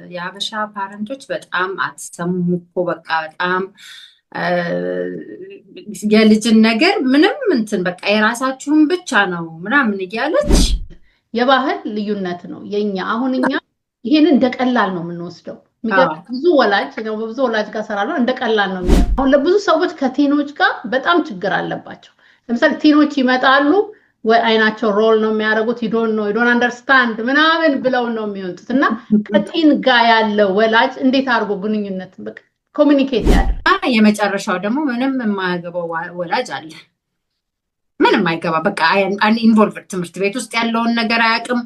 የሀበሻ ፓረንቶች በጣም አትሰሙም እኮ በቃ በጣም የልጅን ነገር ምንም እንትን በቃ የራሳችሁን ብቻ ነው ምናምን እያለች የባህል ልዩነት ነው የኛ። አሁን እኛ ይሄን እንደ ቀላል ነው የምንወስደው። ብዙ ወላጅ ነው በብዙ ወላጅ ጋር ሰራለው እንደ ቀላል ነው የሚያየው። አሁን ለብዙ ሰዎች ከቴኖች ጋር በጣም ችግር አለባቸው። ለምሳሌ ቴኖች ይመጣሉ ወይ አይናቸው ሮል ነው የሚያደርጉት ዩ ዶንት አንደርስታንድ ምናምን ብለው ነው የሚወጡት። እና ከቴን ጋር ያለው ወላጅ እንዴት አድርጎ ግንኙነት በቃ ኮሙኒኬት ያደርጋል። የመጨረሻው ደግሞ ምንም የማያገባው ወላጅ አለ። ምንም አይገባ በቃ ኢንቮልቭድ ትምህርት ቤት ውስጥ ያለውን ነገር አያውቅም።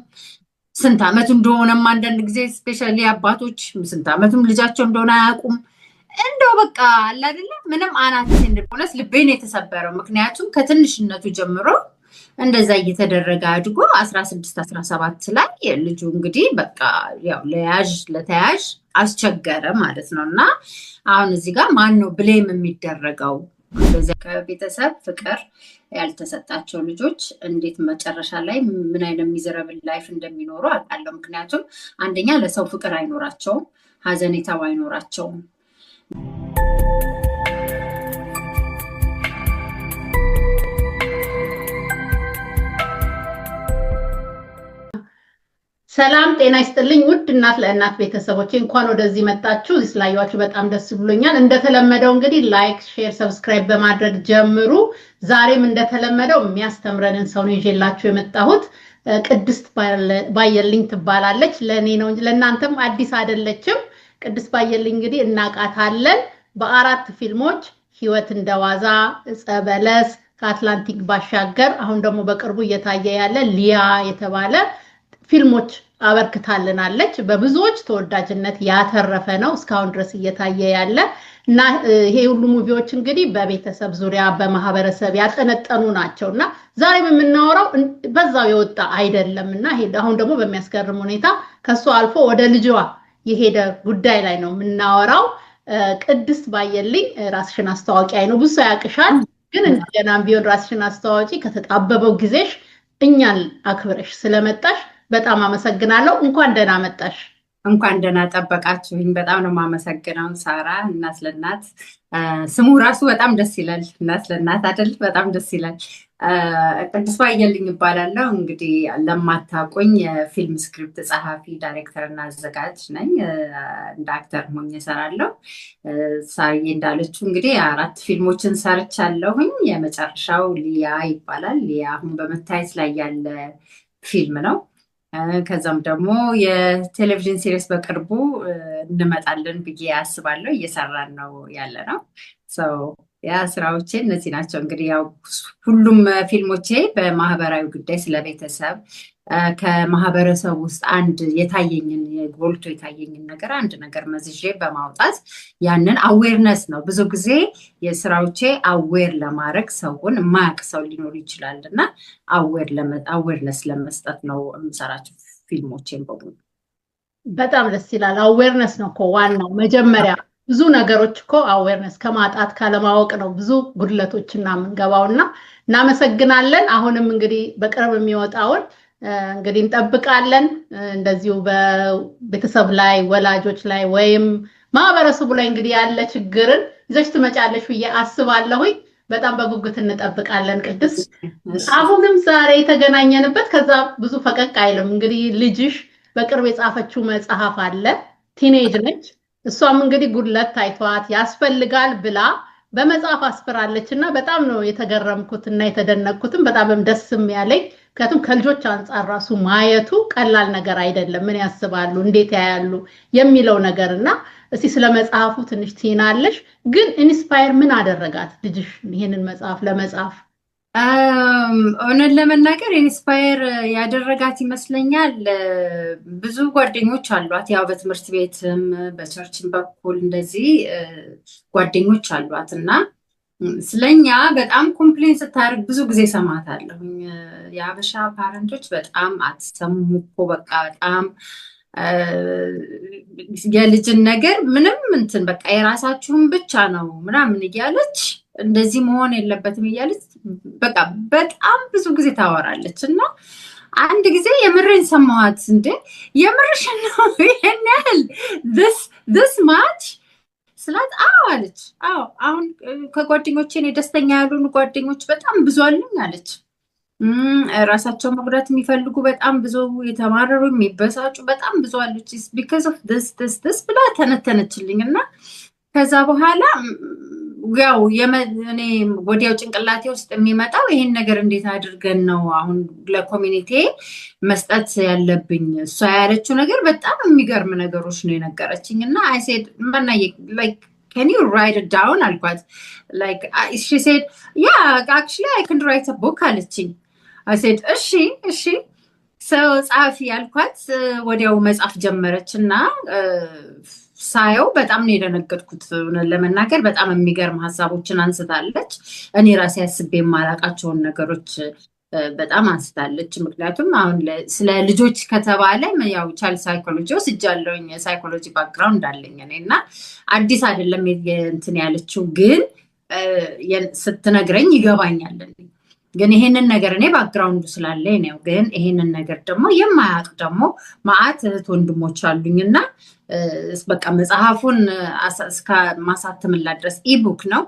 ስንት ዓመቱ እንደሆነም አንዳንድ ጊዜ ስፔሻሊ አባቶች ስንት ዓመቱም ልጃቸው እንደሆነ አያውቁም። እንደው በቃ አለ አይደለ ምንም አናት እንደሆነስ ልቤን የተሰበረው። ምክንያቱም ከትንሽነቱ ጀምሮ እንደዛ እየተደረገ አድጎ 16 17 ላይ ልጁ እንግዲህ በቃ ያው ለተያዥ አስቸገረ ማለት ነው። እና አሁን እዚህ ጋር ማን ነው ብሌም የሚደረገው? እንደዚህ ከቤተሰብ ፍቅር ያልተሰጣቸው ልጆች እንዴት መጨረሻ ላይ ምን አይነት ሚዘረብል ላይፍ እንደሚኖሩ አውቃለሁ። ምክንያቱም አንደኛ ለሰው ፍቅር አይኖራቸውም፣ ሀዘኔታው አይኖራቸውም። ሰላም ጤና ይስጥልኝ ውድ እናት ለእናት ቤተሰቦቼ፣ እንኳን ወደዚህ መጣችሁ። እዚህ ስላያችሁ በጣም ደስ ብሎኛል። እንደተለመደው እንግዲህ ላይክ፣ ሼር፣ ሰብስክራይብ በማድረግ ጀምሩ። ዛሬም እንደተለመደው የሚያስተምረንን ሰው ነው ይዤላችሁ የመጣሁት። ቅድስት ባየልኝ ትባላለች። ለኔ ነው እንጂ ለእናንተም አዲስ አይደለችም። ቅድስት ባየልኝ እንግዲህ እናቃታለን በአራት ፊልሞች ህይወት እንደዋዛ፣ ጸበለስ፣ ከአትላንቲክ ባሻገር፣ አሁን ደግሞ በቅርቡ እየታየ ያለ ሊያ የተባለ ፊልሞች አበርክታልናለች። በብዙዎች ተወዳጅነት ያተረፈ ነው እስካሁን ድረስ እየታየ ያለ እና ይሄ ሁሉ ሙቪዎች እንግዲህ በቤተሰብ ዙሪያ በማህበረሰብ ያጠነጠኑ ናቸውና ዛሬም የምናወራው በዛው የወጣ አይደለምና አሁን ደግሞ በሚያስገርም ሁኔታ ከሷ አልፎ ወደ ልጇ የሄደ ጉዳይ ላይ ነው የምናወራው። ቅድስት ባየልኝ ራስሽን አስተዋውቂ። ነው ብዙ ያቅሻል፣ ግን እንደገናም ቢሆን ራስሽን አስተዋውቂ። ከተጣበበው ጊዜሽ እኛን አክብረሽ ስለመጣሽ በጣም አመሰግናለሁ። እንኳን ደህና መጣሽ። እንኳን ደህና ጠበቃችሁኝ። በጣም ነው የማመሰግነው ሳራ። እናት ለእናት ስሙ ራሱ በጣም ደስ ይላል። እናት ለእናት አይደል? በጣም ደስ ይላል። ቅድስት ባየልኝ እባላለሁ። እንግዲህ ለማታውቁኝ የፊልም ስክሪፕት ጸሐፊ፣ ዳይሬክተር እና አዘጋጅ ነኝ። እንደ አክተር ሆኜ እሰራለሁ። ሳርዬ እንዳለችው እንግዲህ 4 ፊልሞችን ሰርቻለሁኝ። የመጨረሻው ሊያ ይባላል። ሊያ አሁን በመታየት ላይ ያለ ፊልም ነው። ከዛም ደግሞ የቴሌቪዥን ሲሪስ በቅርቡ እንመጣለን ብዬ አስባለሁ። እየሰራን ነው ያለ ነው። ያ ስራዎቼ እነዚህ ናቸው። እንግዲህ ያው ሁሉም ፊልሞቼ በማህበራዊ ጉዳይ ስለ ቤተሰብ ከማህበረሰብ ውስጥ አንድ የታየኝን ጎልቶ የታየኝን ነገር አንድ ነገር መዝዤ በማውጣት ያንን አዌርነስ ነው። ብዙ ጊዜ የስራዎቼ አዌር ለማድረግ ሰውን የማያውቅ ሰው ሊኖር ይችላል እና አዌርነስ ለመስጠት ነው የምሰራቸው ፊልሞቼን በሙሉ። በጣም ደስ ይላል። አዌርነስ ነው እኮ ዋናው መጀመሪያ። ብዙ ነገሮች እኮ አዌርነስ ከማጣት ካለማወቅ ነው ብዙ ጉድለቶችና የምንገባውና እናመሰግናለን። አሁንም እንግዲህ በቅርብ የሚወጣውን እንግዲህ እንጠብቃለን። እንደዚሁ በቤተሰብ ላይ ወላጆች ላይ ወይም ማህበረሰቡ ላይ እንግዲህ ያለ ችግርን ይዘሽ ትመጫለሽ ብዬ አስባለሁኝ። በጣም በጉጉት እንጠብቃለን። ቅድስት አሁንም ዛሬ የተገናኘንበት ከዛ ብዙ ፈቀቅ አይልም። እንግዲህ ልጅሽ በቅርብ የጻፈችው መጽሐፍ አለ። ቲኔጅ ነች። እሷም እንግዲህ ጉድለት ታይቷት ያስፈልጋል ብላ በመጽሐፍ አስፈራለች እና በጣም ነው የተገረምኩት እና የተደነቅኩትም በጣም ደስም ያለኝ። ምክንያቱም ከልጆች አንጻር ራሱ ማየቱ ቀላል ነገር አይደለም። ምን ያስባሉ፣ እንዴት ያያሉ የሚለው ነገር እና እስቲ ስለ መጽሐፉ ትንሽ ትይናለሽ። ግን ኢንስፓየር ምን አደረጋት ልጅሽ ይሄንን መጽሐፍ ለመጻፍ? እውነት ለመናገር ኢንስፓየር ያደረጋት ይመስለኛል ብዙ ጓደኞች አሏት። ያው በትምህርት ቤትም በቸርችም በኩል እንደዚህ ጓደኞች አሏት እና ስለኛ በጣም ኮምፕሌን ስታደርግ ብዙ ጊዜ ሰማታለሁ። የሀበሻ ፓረንቶች በጣም አትሰሙም እኮ በቃ በጣም የልጅን ነገር ምንም እንትን በቃ የራሳችሁን ብቻ ነው ምናምን እያለች እንደዚህ መሆን የለበትም እያለች በቃ በጣም ብዙ ጊዜ ታወራለች እና አንድ ጊዜ የምሬን ሰማኋት። እንዴ የምርሽን ነው ይሄን ያህል this much ስላት አዎ አለች። አዎ አሁን ከጓደኞቼ እኔ ደስተኛ ያልሆኑ ጓደኞች በጣም ብዙ አሉኝ አለች። ራሳቸው መጉዳት የሚፈልጉ በጣም ብዙ፣ የተማረሩ የሚበሳጩ በጣም ብዙ አለች። ቢካዝ ኦፍ this ብላ ተነተነችልኝ። እና ከዛ በኋላ ያው እኔ ወዲያው ጭንቅላቴ ውስጥ የሚመጣው ይሄን ነገር እንዴት አድርገን ነው አሁን ለኮሚኒቲ መስጠት ያለብኝ? እሷ ያለችው ነገር በጣም የሚገርም ነገሮች ነው የነገረችኝ። እና I said like can you write it down አልኳት። like she said yeah actually I can write a book አለችኝ። I said እሺ ሰው ጻፊ ያልኳት ወዲያው መጻፍ ጀመረች። እና ሳየው በጣም ነው የደነገጥኩት ለመናገር። በጣም የሚገርም ሀሳቦችን አንስታለች። እኔ ራሴ አስቤ የማላቃቸውን ነገሮች በጣም አንስታለች። ምክንያቱም አሁን ስለ ልጆች ከተባለ ያው ቻይልድ ሳይኮሎጂ ወስጃለሁኝ፣ የሳይኮሎጂ ባክግራውንድ አለኝ እኔ እና አዲስ አይደለም እንትን ያለችው፣ ግን ስትነግረኝ ይገባኛል። ግን ይሄንን ነገር እኔ ባክግራውንዱ ስላለኝ ነው። ግን ይሄንን ነገር ደግሞ የማያውቅ ደግሞ ማአት እህት ወንድሞች አሉኝና በቃ መጽሐፉን እስከ ማሳተምላት ድረስ ኢቡክ ነው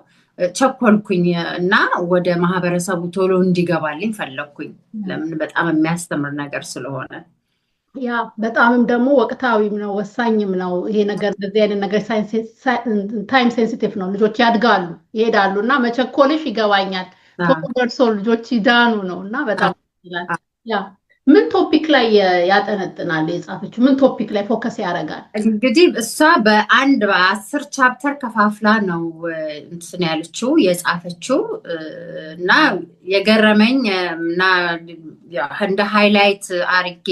ቸኮልኩኝ እና ወደ ማህበረሰቡ ቶሎ እንዲገባልኝ ፈለግኩኝ። ለምን በጣም የሚያስተምር ነገር ስለሆነ። ያ በጣምም ደግሞ ወቅታዊም ነው ወሳኝም ነው ይሄ ነገር። እንደዚህ አይነት ነገር ታይም ሴንሲቲቭ ነው። ልጆች ያድጋሉ ይሄዳሉ እና መቸኮልሽ ይገባኛል። ደርሶ ልጆች ይዳኑ ነው እና በጣም ያ ምን ቶፒክ ላይ ያጠነጥናል የጻፈችው? ምን ቶፒክ ላይ ፎከስ ያደርጋል? እንግዲህ እሷ በ10 ቻፕተር ከፋፍላ ነው እንትን ያለችው የጻፈችው። እና የገረመኝ እና እንደ ሃይላይት አርጌ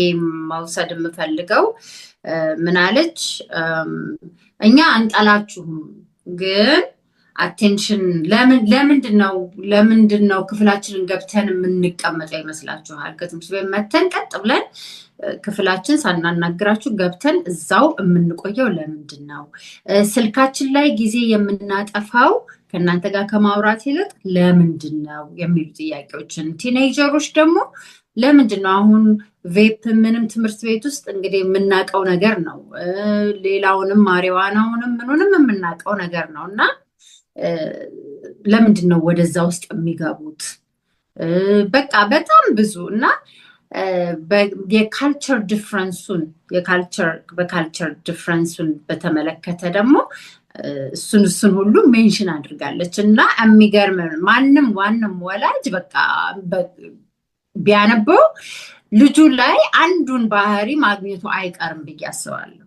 መውሰድ የምፈልገው ምን አለች? እኛ አንጠላችሁም ግን አቴንሽን ለምንድን ነው ክፍላችንን ገብተን የምንቀመጠው ይመስላችኋል? ከትምህርት ቤት መተን ቀጥ ብለን ክፍላችን ሳናናግራችሁ ገብተን እዛው የምንቆየው ለምንድን ነው? ስልካችን ላይ ጊዜ የምናጠፋው ከእናንተ ጋር ከማውራት ይልቅ ለምንድን ነው የሚሉ ጥያቄዎችን። ቲኔጀሮች ደግሞ ለምንድን ነው አሁን ቬፕ ምንም ትምህርት ቤት ውስጥ እንግዲህ የምናውቀው ነገር ነው። ሌላውንም ማሪዋናውንም ምኑንም የምናውቀው ነገር ነው እና ለምንድን ነው ወደዛ ውስጥ የሚገቡት? በቃ በጣም ብዙ እና የካልቸር ዲፍረንሱን በተመለከተ ደግሞ እሱን ሁሉ ሜንሽን አድርጋለች። እና የሚገርም ዋንም ወላጅ በቃ ቢያነበው ልጁ ላይ አንዱን ባህሪ ማግኘቱ አይቀርም ብዬ አስባለሁ።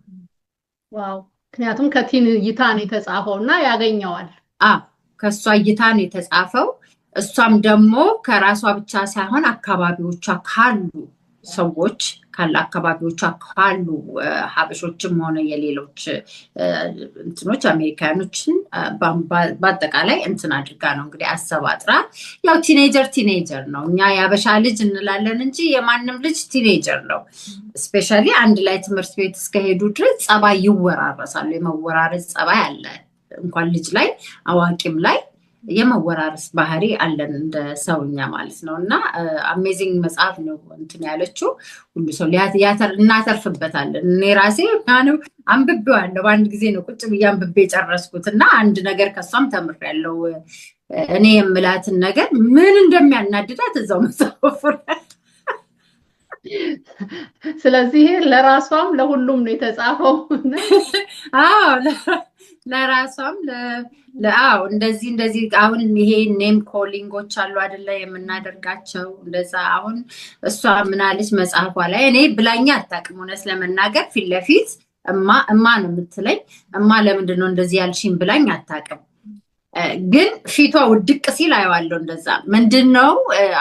ዋው! ምክንያቱም ከቲን እይታ ነው የተጻፈው እና ያገኘዋል። ከሷ እይታ ነው የተጻፈው። እሷም ደግሞ ከራሷ ብቻ ሳይሆን አካባቢዎቿ ካሉ ሰዎች አካባቢዎቿ ካሉ ሀበሾችም ሆነ የሌሎች እንትኖች አሜሪካኖችን በአጠቃላይ እንትን አድርጋ ነው እንግዲህ አሰባጥራ። ያው ቲኔጀር ነው። እኛ የሀበሻ ልጅ እንላለን እንጂ የማንም ልጅ ቲኔጀር ነው። ስፔሻሊ አንድ ላይ ትምህርት ቤት እስከሄዱ ድረስ ጸባይ ይወራረሳሉ። የመወራረስ ጸባይ አለ። እንኳን ልጅ ላይ አዋቂም ላይ የመወራረስ ባህሪ አለን እንደ ሰውኛ ማለት ነው። እና አሜዚንግ መጽሐፍ ነው እንትን ያለችው። ሁሉ ሰው እናተርፍበታለን። እኔ ራሴ አንብቤዋለሁ። በአንድ ጊዜ ነው ቁጭ ብዬ አንብቤ ጨረስኩት። እና አንድ ነገር ከሷም ተምሬያለሁ። እኔ የምላትን ነገር ምን እንደሚያናድዳት እዛው መጽሐፉ። ስለዚህ ለራሷም ለሁሉም ነው የተጻፈው። ለራሷም እንደዚህ አሁን ይሄ ኔም ኮሊንጎች አሉ አይደለ የምናደርጋቸው እንደዛ። አሁን እሷ ምናለች መጽሐፏ ላይ እኔ ብላኛ አታውቅም እውነት ለመናገር ፊት ለፊት እማ ነው የምትለኝ። እማ ለምንድን ነው እንደዚህ ያልሽኝ ብላኝ አታውቅም። ግን ፊቷ ውድቅ ሲል አየዋለሁ። እንደዛ ምንድነው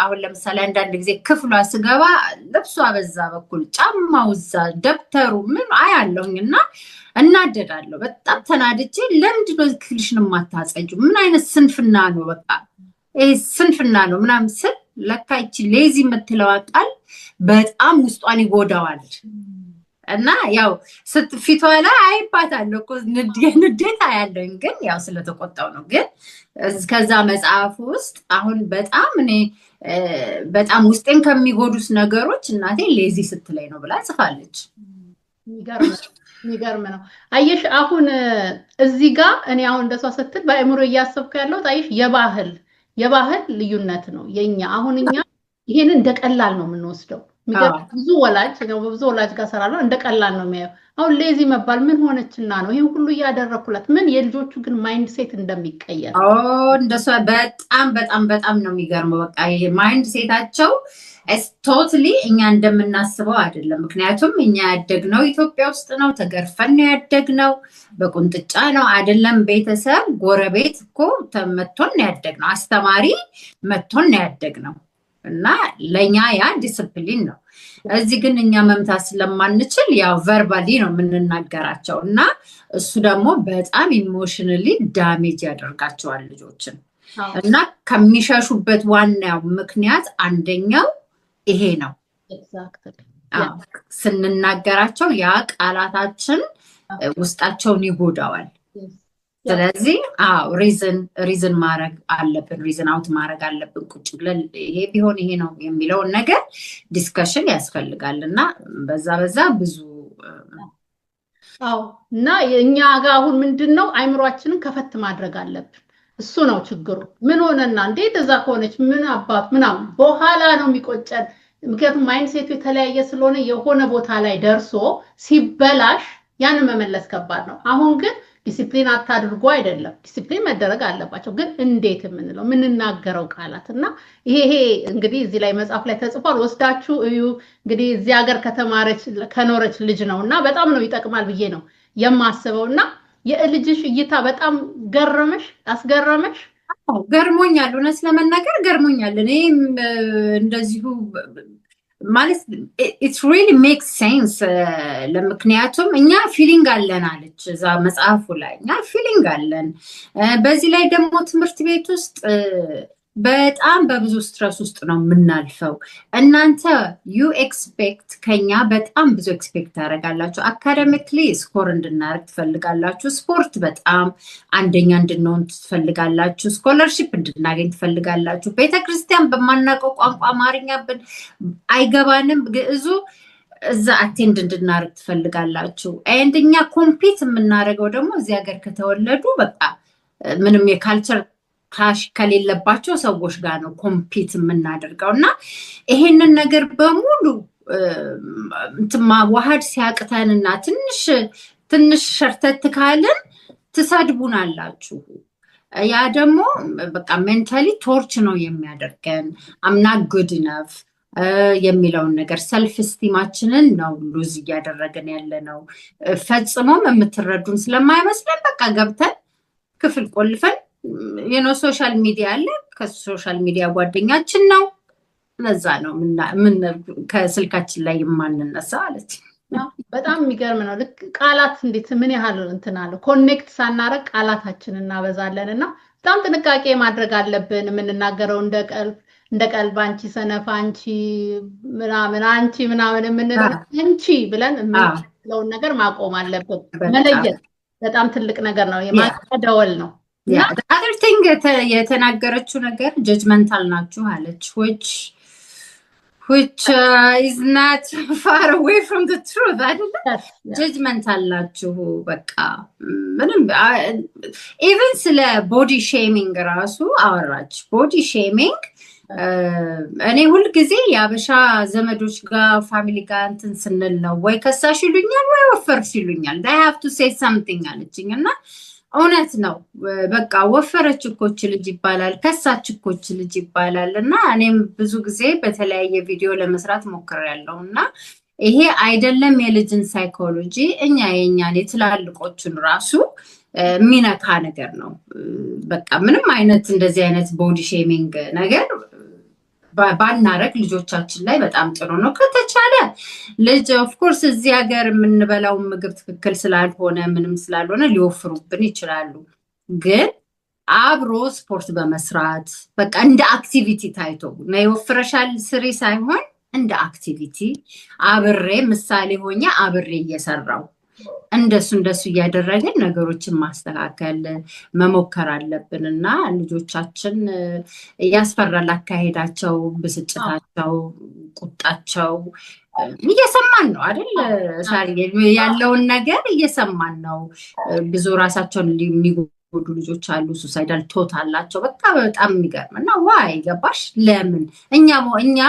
አሁን ለምሳሌ አንዳንድ ጊዜ ክፍሏ ስገባ ልብሷ በዛ በኩል ጫማው እዛ ደብተሩ ምን አያለሁኝ እና እናደዳለሁ። በጣም ተናድጄ ለምንድነው ክፍልሽን የማታጸጁ? ምን አይነት ስንፍና ነው? በቃ ይሄ ስንፍና ነው ምናምን ስል ለካ ይቺ ሌዚ የምትለዋ ቃል በጣም ውስጧን ይጎዳዋል። እና ያው ፊቷ ላይ አይባታለሁ እኮ ንዴት አያለኝ፣ ግን ያው ስለተቆጣው ነው። ግን ከዛ መጽሐፍ ውስጥ አሁን በጣም እኔ በጣም ውስጤን ከሚጎዱት ነገሮች እናቴ ሌዚ ስትለኝ ነው ብላ ጽፋለች። የሚገርም ነው። አየሽ አሁን እዚህ ጋር እኔ አሁን እንደሷ ስትል በአእምሮ እያሰብኩ ያለሁት አየሽ የባህል ልዩነት ነው የኛ። አሁን እኛ ይሄንን እንደ ቀላል ነው የምንወስደው። ብዙ ወላጅ ነው በብዙ ወላጅ ጋር ሰራለሁ እንደ ቀላል ነው የሚያየው። አሁን ሌዚ መባል ምን ሆነችና ነው ይሄን ሁሉ እያደረኩላት? ምን የልጆቹ ግን ማይንድ ሴት እንደሚቀየር እንደሷ በጣም ነው የሚገርመው። በቃ ማይንድ ሴታቸው ቶታሊ እኛ እንደምናስበው አይደለም። ምክንያቱም እኛ ያደግነው ኢትዮጵያ ውስጥ ነው፣ ተገርፈን ነው ያደግነው፣ በቁንጥጫ ነው አይደለም። ቤተሰብ ጎረቤት እኮ መቶን ነው ያደግነው፣ አስተማሪ መቶን ነው ያደግነው። እና ለኛ ያ ዲስፕሊን ነው። እዚህ ግን እኛ መምታት ስለማንችል ያው ቨርባሊ ነው የምንናገራቸው እና እሱ ደግሞ በጣም ኢሞሽናሊ ዳሜጅ ያደርጋቸዋል ልጆችን። እና ከሚሸሹበት ዋናው ምክንያት አንደኛው ይሄ ነው። ስንናገራቸው ያ ቃላታችን ውስጣቸውን ይጎዳዋል። ስለዚህ ሪዝን ማድረግ አለብን፣ ሪዝን አውት ማድረግ አለብን። ቁጭ ብለን ይሄ ቢሆን ይሄ ነው የሚለውን ነገር ዲስከሽን ያስፈልጋል እና በዛ ብዙ እና እኛ ጋር አሁን ምንድን ነው አይምሯችንን ከፈት ማድረግ አለብን። እሱ ነው ችግሩ። ምን ሆነና እንዴት እዛ ከሆነች ምን አባት ምናምን በኋላ ነው የሚቆጨን። ምክንያቱም ማይንድ ሴቱ የተለያየ ስለሆነ የሆነ ቦታ ላይ ደርሶ ሲበላሽ ያንን መመለስ ከባድ ነው። አሁን ግን ዲሲፕሊን አታድርጎ አይደለም፣ ዲሲፕሊን መደረግ አለባቸው። ግን እንዴት የምንለው የምንናገረው ቃላት እና ይሄ እንግዲህ እዚህ ላይ መጽሐፍ ላይ ተጽፏል፣ ወስዳችሁ እዩ። እንግዲህ እዚህ ሀገር ከኖረች ልጅ ነው እና በጣም ነው ይጠቅማል ብዬ ነው የማስበው። እና የልጅሽ እይታ በጣም አስገረመሽ? ገርሞኛል፣ እውነት ለመናገር ገርሞኛል። እኔም እንደዚሁ ማለት ኢት ሪሊ ሜክስ ሴንስ። ለምክንያቱም እኛ ፊሊንግ አለን አለች እዛ መጽሐፉ ላይ፣ እኛ ፊሊንግ አለን። በዚህ ላይ ደግሞ ትምህርት ቤት ውስጥ በጣም በብዙ ስትረስ ውስጥ ነው የምናልፈው። እናንተ ዩ ኤክስፔክት ከኛ በጣም ብዙ ኤክስፔክት ታደርጋላችሁ። አካደሚክሊ ስኮር እንድናደርግ ትፈልጋላችሁ። ስፖርት በጣም አንደኛ እንድንሆን ትፈልጋላችሁ። ስኮለርሺፕ እንድናገኝ ትፈልጋላችሁ። ቤተክርስቲያን በማናውቀው ቋንቋ አማርኛ አይገባንም፣ ግዕዙ እዛ አቴንድ እንድናደርግ ትፈልጋላችሁ። እኛ ኮምፒት የምናደርገው ደግሞ እዚህ ሀገር ከተወለዱ በቃ ምንም የካልቸር ክላሽ ከሌለባቸው ሰዎች ጋር ነው ኮምፒት የምናደርገው እና ይሄንን ነገር በሙሉ ማዋሃድ ሲያቅተንና ትንሽ ሸርተት ካልን ትሰድቡናላችሁ። ያ ደግሞ በቃ ሜንታሊ ቶርች ነው የሚያደርገን። አምና ጉድ ኢነፍ የሚለውን ነገር ሰልፍ ስቲማችንን ነው ሉዝ እያደረገን ያለ ነው። ፈጽሞም የምትረዱን ስለማይመስለን በቃ ገብተን ክፍል ቆልፈን ሶሻል ሚዲያ አለ፣ ከሶሻል ሚዲያ ጓደኛችን ነው፣ ለዛ ነው ከስልካችን ላይ የማንነሳ አለች። በጣም የሚገርም ነው። ልክ ቃላት እንዴት ምን ያህል እንትን አለ ኮኔክት ሳናረግ ቃላታችንን እናበዛለን እና በጣም ጥንቃቄ ማድረግ አለብን። የምንናገረው እንደ ቀልብ አንቺ ሰነፍ፣ አንቺ ምናምን፣ አንቺ ምናምን የምንለው አንቺ ብለን የምንለውን ነገር ማቆም አለብን። መለየት በጣም ትልቅ ነገር ነው። የማጥቂያ ደወል ነው። other thing የተናገረችው ነገር judgmental ናችሁ አለች, which is not far away from the truth. አይደለ? judgmental ናችሁ በቃ ምንም even ስለ body shaming ራሱ አወራች. body shaming እኔ ሁል ጊዜ ያበሻ ዘመዶች ጋር ፋሚሊ ጋር እንትን ስንል ነው ወይ ከሳሽ ይሉኛል ወይ ወፈርሽ ይሉኛል. they have to say something አለችኝ እና እውነት ነው። በቃ ወፈረች እኮ ልጅ ይባላል፣ ከሳች እኮ ልጅ ይባላል እና እኔም ብዙ ጊዜ በተለያየ ቪዲዮ ለመስራት ሞክሬያለሁ እና ይሄ አይደለም የልጅን ሳይኮሎጂ የኛን የትላልቆቹን ራሱ ሚነካ ነገር ነው። በቃ ምንም አይነት እንደዚህ አይነት ቦዲ ሼሚንግ ነገር ባናረግ ልጆቻችን ላይ በጣም ጥሩ ነው። ከተቻለ ልጅ ኦፍ ኮርስ እዚህ ሀገር የምንበላው ምግብ ትክክል ስላልሆነ ምንም ስላልሆነ ሊወፍሩብን ይችላሉ። ግን አብሮ ስፖርት በመስራት በቃ እንደ አክቲቪቲ ታይቶ ነው ይወፍረሻል ስሪ ሳይሆን እንደ አክቲቪቲ አብሬ ምሳሌ ሆኜ አብሬ እየሰራው እንደሱ እያደረግን ነገሮችን ማስተካከል መሞከር አለብንና ልጆቻችን ያስፈራል አካሄዳቸው፣ ብስጭታቸው፣ ቁጣቸው እየሰማን ነው አይደል ሳሪ ያለውን ነገር እየሰማን ነው። ብዙ ራሳቸውን የሚጎዱ ልጆች አሉ፣ ሱሳይዳል ቶት አላቸው። በጣም የሚገርም እና ዋይ ገባሽ ለምን እኛ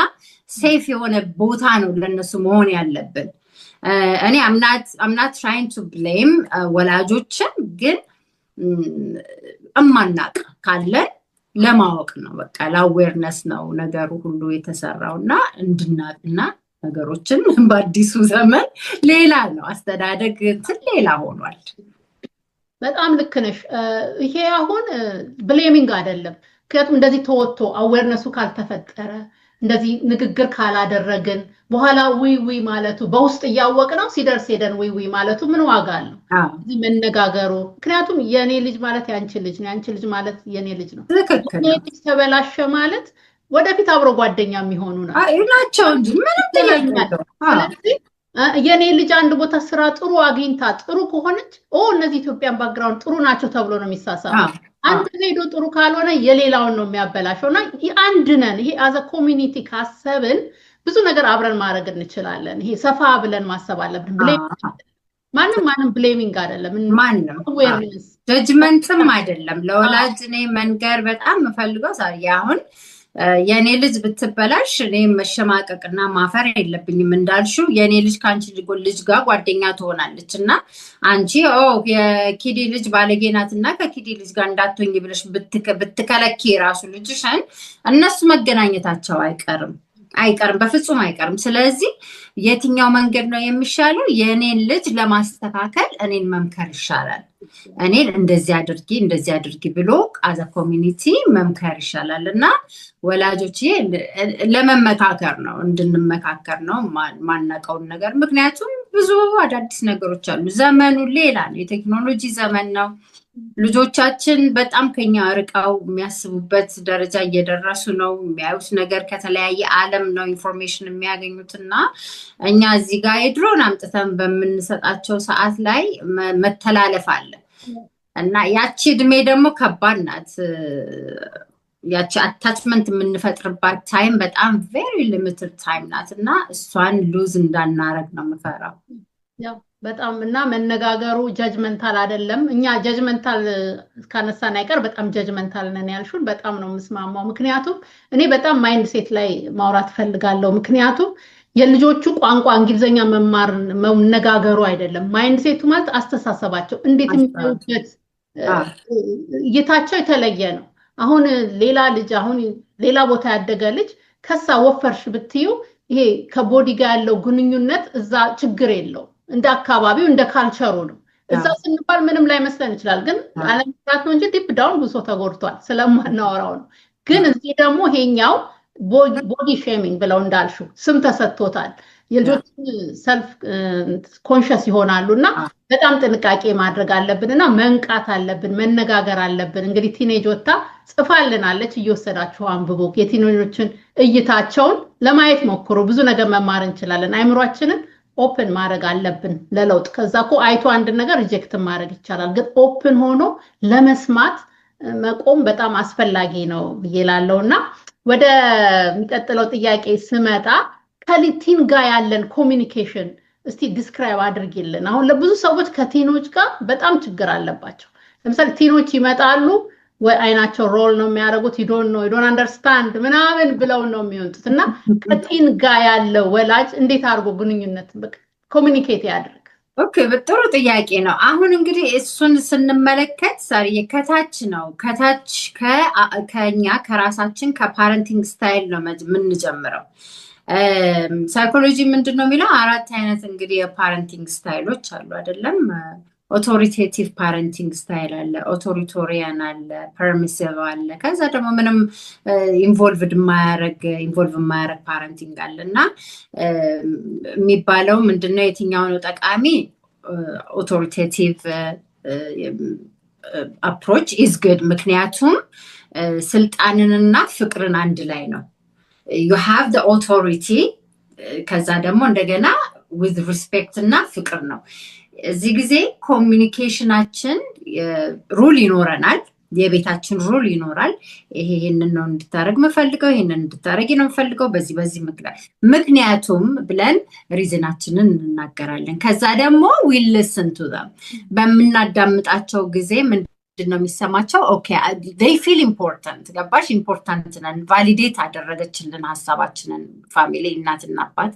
ሴፍ የሆነ ቦታ ነው ለነሱ መሆን ያለብን። እኔ I'm not trying to blame ወላጆችን ግን እማናቅ ካለን ለማወቅ ነው በቃ ለአዌርነስ ነው ነገሩ ሁሉ የተሰራውና እንድናቅና ነገሮችን በአዲሱ ዘመን ሌላ ነው አስተዳደግ ሌላ ሆኗል። በጣም ልክ ነሽ። ይሄ አሁን ብሌሚንግ አይደለም። ምክንያቱም እንደዚህ ተወጥቶ አዌርነሱ ካልተፈጠረ እንደዚህ ንግግር ካላደረግን በኋላ ዊ ማለቱ በውስጥ እያወቅ ነው ሲደርስ ሄደን ዊ ማለቱ ምን ዋጋ አለው? እዚህ መነጋገሩ። ምክንያቱም የኔ ልጅ ማለት ያንቺ ልጅ ነው፣ ያንቺ ልጅ ማለት የኔ ልጅ ነው። ተበላሸ ማለት ወደፊት አብሮ ጓደኛ የሚሆኑ ነው ናቸው እንጂ ምንም ተለኛለው። የኔ ልጅ አንድ ቦታ ስራ ጥሩ አግኝታ ጥሩ ከሆነች እነዚህ ኢትዮጵያን ባክግራውንድ ጥሩ ናቸው ተብሎ ነው የሚሳሳው። አንድ ሄዶ ጥሩ ካልሆነ የሌላውን ነው የሚያበላሸውና አንድ ነን። ይሄ አዘ ኮሚኒቲ ካሰብን ብዙ ነገር አብረን ማድረግ እንችላለን። ይሄ ሰፋ ብለን ማሰብ አለብን። ማንም ብሌሚንግ አይደለም፣ ማንም ጀጅመንትም አይደለም። ለወላጅ እኔ መንገር በጣም የምፈልገው ሳሪ አሁን የኔ ልጅ ብትበላሽ እኔ መሸማቀቅና ማፈር የለብኝም። እንዳልሽው የኔ ልጅ ካንቺ ልጅ ጋር ጓደኛ ትሆናለች እና አንቺ የኪዲ ልጅ ባለጌ ናትና ከኪዲ ልጅ ጋር እንዳትሆኝ ብለሽ ብትከለኪ ራሱ ልጅሽን እነሱ መገናኘታቸው አይቀርም፣ በፍጹም አይቀርም። ስለዚህ የትኛው መንገድ ነው የሚሻለው? የኔን ልጅ ለማስተካከል እኔን መምከር ይሻላል። እኔን እንደዚህ አድርጊ ብሎ አዘ ኮሚኒቲ መምከር ይሻላል እና ወላጆች ለመመካከር ነው እንድንመካከር ነው ማናቀውን ነገር። ምክንያቱም ብዙ አዳዲስ ነገሮች አሉ። ዘመኑ ሌላ ነው፣ የቴክኖሎጂ ዘመን ነው። ልጆቻችን በጣም ከኛ ርቀው የሚያስቡበት ደረጃ እየደረሱ ነው። የሚያዩት ነገር ከተለያየ ዓለም ነው ኢንፎርሜሽን የሚያገኙትና እኛ እዚህ ጋር የድሮን አምጥተን በምንሰጣቸው ሰዓት ላይ መተላለፍ አለ እና ያቺ እድሜ ደግሞ ከባድ ናት። ያቺ አታችመንት የምንፈጥርባት ታይም በጣም ቬሪ ሊሚትድ ታይም ናት እና እሷን ሉዝ እንዳናረግ ነው የምፈራው። በጣም እና መነጋገሩ ጀጅመንታል አይደለም። እኛ ጀጅመንታል ካነሳን አይቀር በጣም ጀጅመንታል ነን ያልሹን በጣም ነው የምስማማው። ምክንያቱም እኔ በጣም ማይንድ ሴት ላይ ማውራት ፈልጋለሁ። ምክንያቱም የልጆቹ ቋንቋ እንግሊዘኛ መማር መነጋገሩ አይደለም። ማይንድ ሴቱ ማለት አስተሳሰባቸው እንዴት የሚያዩበት እይታቸው የተለየ ነው። አሁን ሌላ ልጅ ሌላ ቦታ ያደገ ልጅ ከሳ ወፈርሽ ብትዩ ይሄ ከቦዲ ጋር ያለው ግንኙነት እዛ ችግር የለው። እንደ አካባቢው እንደ ካልቸሩ ነው። እዛ ስንባል ምንም ላይ መስለን ይችላል፣ ግን አለምታት ነው እንጂ ዲፕ ዳውን ብዙ ተጎድቷል ስለማናወራው ነው። ግን እዚህ ደግሞ ይሄኛው ቦዲ ሼሚንግ ብለው እንዳልሹ ስም ተሰጥቶታል። የልጆች ሰልፍ ኮንሽስ ይሆናሉና በጣም ጥንቃቄ ማድረግ አለብንና መንቃት አለብን፣ መነጋገር አለብን። እንግዲህ ቲኔጅ ወጣ ጽፋልናለች፣ እየወሰዳችሁ አንብቦ የቲኔጆችን እይታቸውን ለማየት ሞክሩ። ብዙ ነገር መማር እንችላለን። አይምሯችንን ኦፕን ማድረግ አለብን ለለውጥ። ከዛ አይቶ አንድ ነገር ሪጀክት ማድረግ ይቻላል፣ ግን ኦፕን ሆኖ ለመስማት መቆም በጣም አስፈላጊ ነው ብዬላለሁና ወደ የሚቀጥለው ጥያቄ ስመጣ ከቲን ጋር ያለን ኮሚኒኬሽን እስቲ ዲስክራይብ አድርጊልን። አሁን ለብዙ ሰዎች ከቲኖች ጋር በጣም ችግር አለባቸው። ለምሳሌ ቲኖች ይመጣሉ ወይ አይናቸው ሮል ነው የሚያደርጉት፣ you don't understand ምናምን ብለው ነው የሚወጡት እና ከቲን ጋር ያለው ወላጅ እንዴት አድርጎ ግንኙነት ኮሚኒኬት ያድርግ? ኦኬ፣ ጥሩ ጥያቄ ነው። አሁን እንግዲህ እሱን ስንመለከት ሳሪ ከታች ነው ከኛ ከራሳችን ከፓረንቲንግ ስታይል ነው የምንጀምረው። ሳይኮሎጂ ምንድነው የሚለው 4 አይነት እንግዲህ የፓረንቲንግ ስታይሎች አሉ አይደለም? ኦቶሪቴቲቭ ፓረንቲንግ ስታይል አለ፣ ኦቶሪቶሪያን አለ፣ ፐርሚሲቭ አለ፣ ከዛ ደግሞ ምንም ኢንቮልቭ የማያረግ ፓረንቲንግ አለ እና የሚባለው ምንድነው የትኛው ነው ጠቃሚ? ኦቶሪቴቲቭ አፕሮች ኢዝ ጉድ። ምክንያቱም ስልጣንንና ፍቅርን አንድ ላይ ነው። you have the authority ከዛ ደግሞ እንደገና with respect እና ፍቅር ነው። እዚህ ጊዜ ኮሚኒኬሽናችን ሩል ይኖረናል፣ የቤታችን ሩል ይኖራል። ይሄንን ነው እንድታረግ መፈልገው፣ ይሄንን እንድታረጊ ነው መፈልገው በዚህ ምክንያቱም ብለን ሪዝናችንን እንናገራለን። ከዛ ደግሞ we listen to them በምናዳምጣቸው ጊዜ ምንድነው የሚሰማቸው? ኦኬ they feel important ገባሽ? ኢምፖርታንት ነን፣ ቫሊዴት አደረገችልን ሀሳባችንን ፋሚሊ እናትና አባት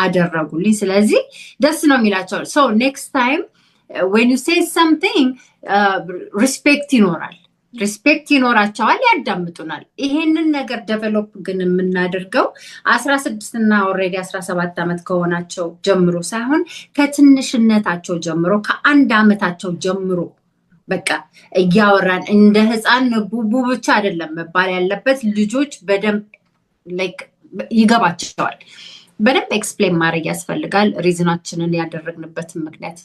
አደረጉልኝ። ስለዚህ ደስ ነው የሚላቸው። so next time when you say something respect ይኖራል፣ ሪስፔክት ይኖራቸዋል፣ ያዳምጡናል። ይሄንን ነገር ዴቨሎፕ ግን የምናደርገው 16 እና ኦልሬዲ 17 ዓመት ከሆናቸው ጀምሮ ሳይሆን ከትንሽነታቸው ጀምሮ ከአንድ ዓመታቸው ጀምሮ በቃ እያወራን እንደ ህፃን ቡቡ ብቻ አይደለም መባል ያለበት። ልጆች በደንብ ላይክ ይገባቸዋል። በደንብ ኤክስፕሌን ማድረግ ያስፈልጋል ሪዝናችንን ያደረግንበትን ምክንያት።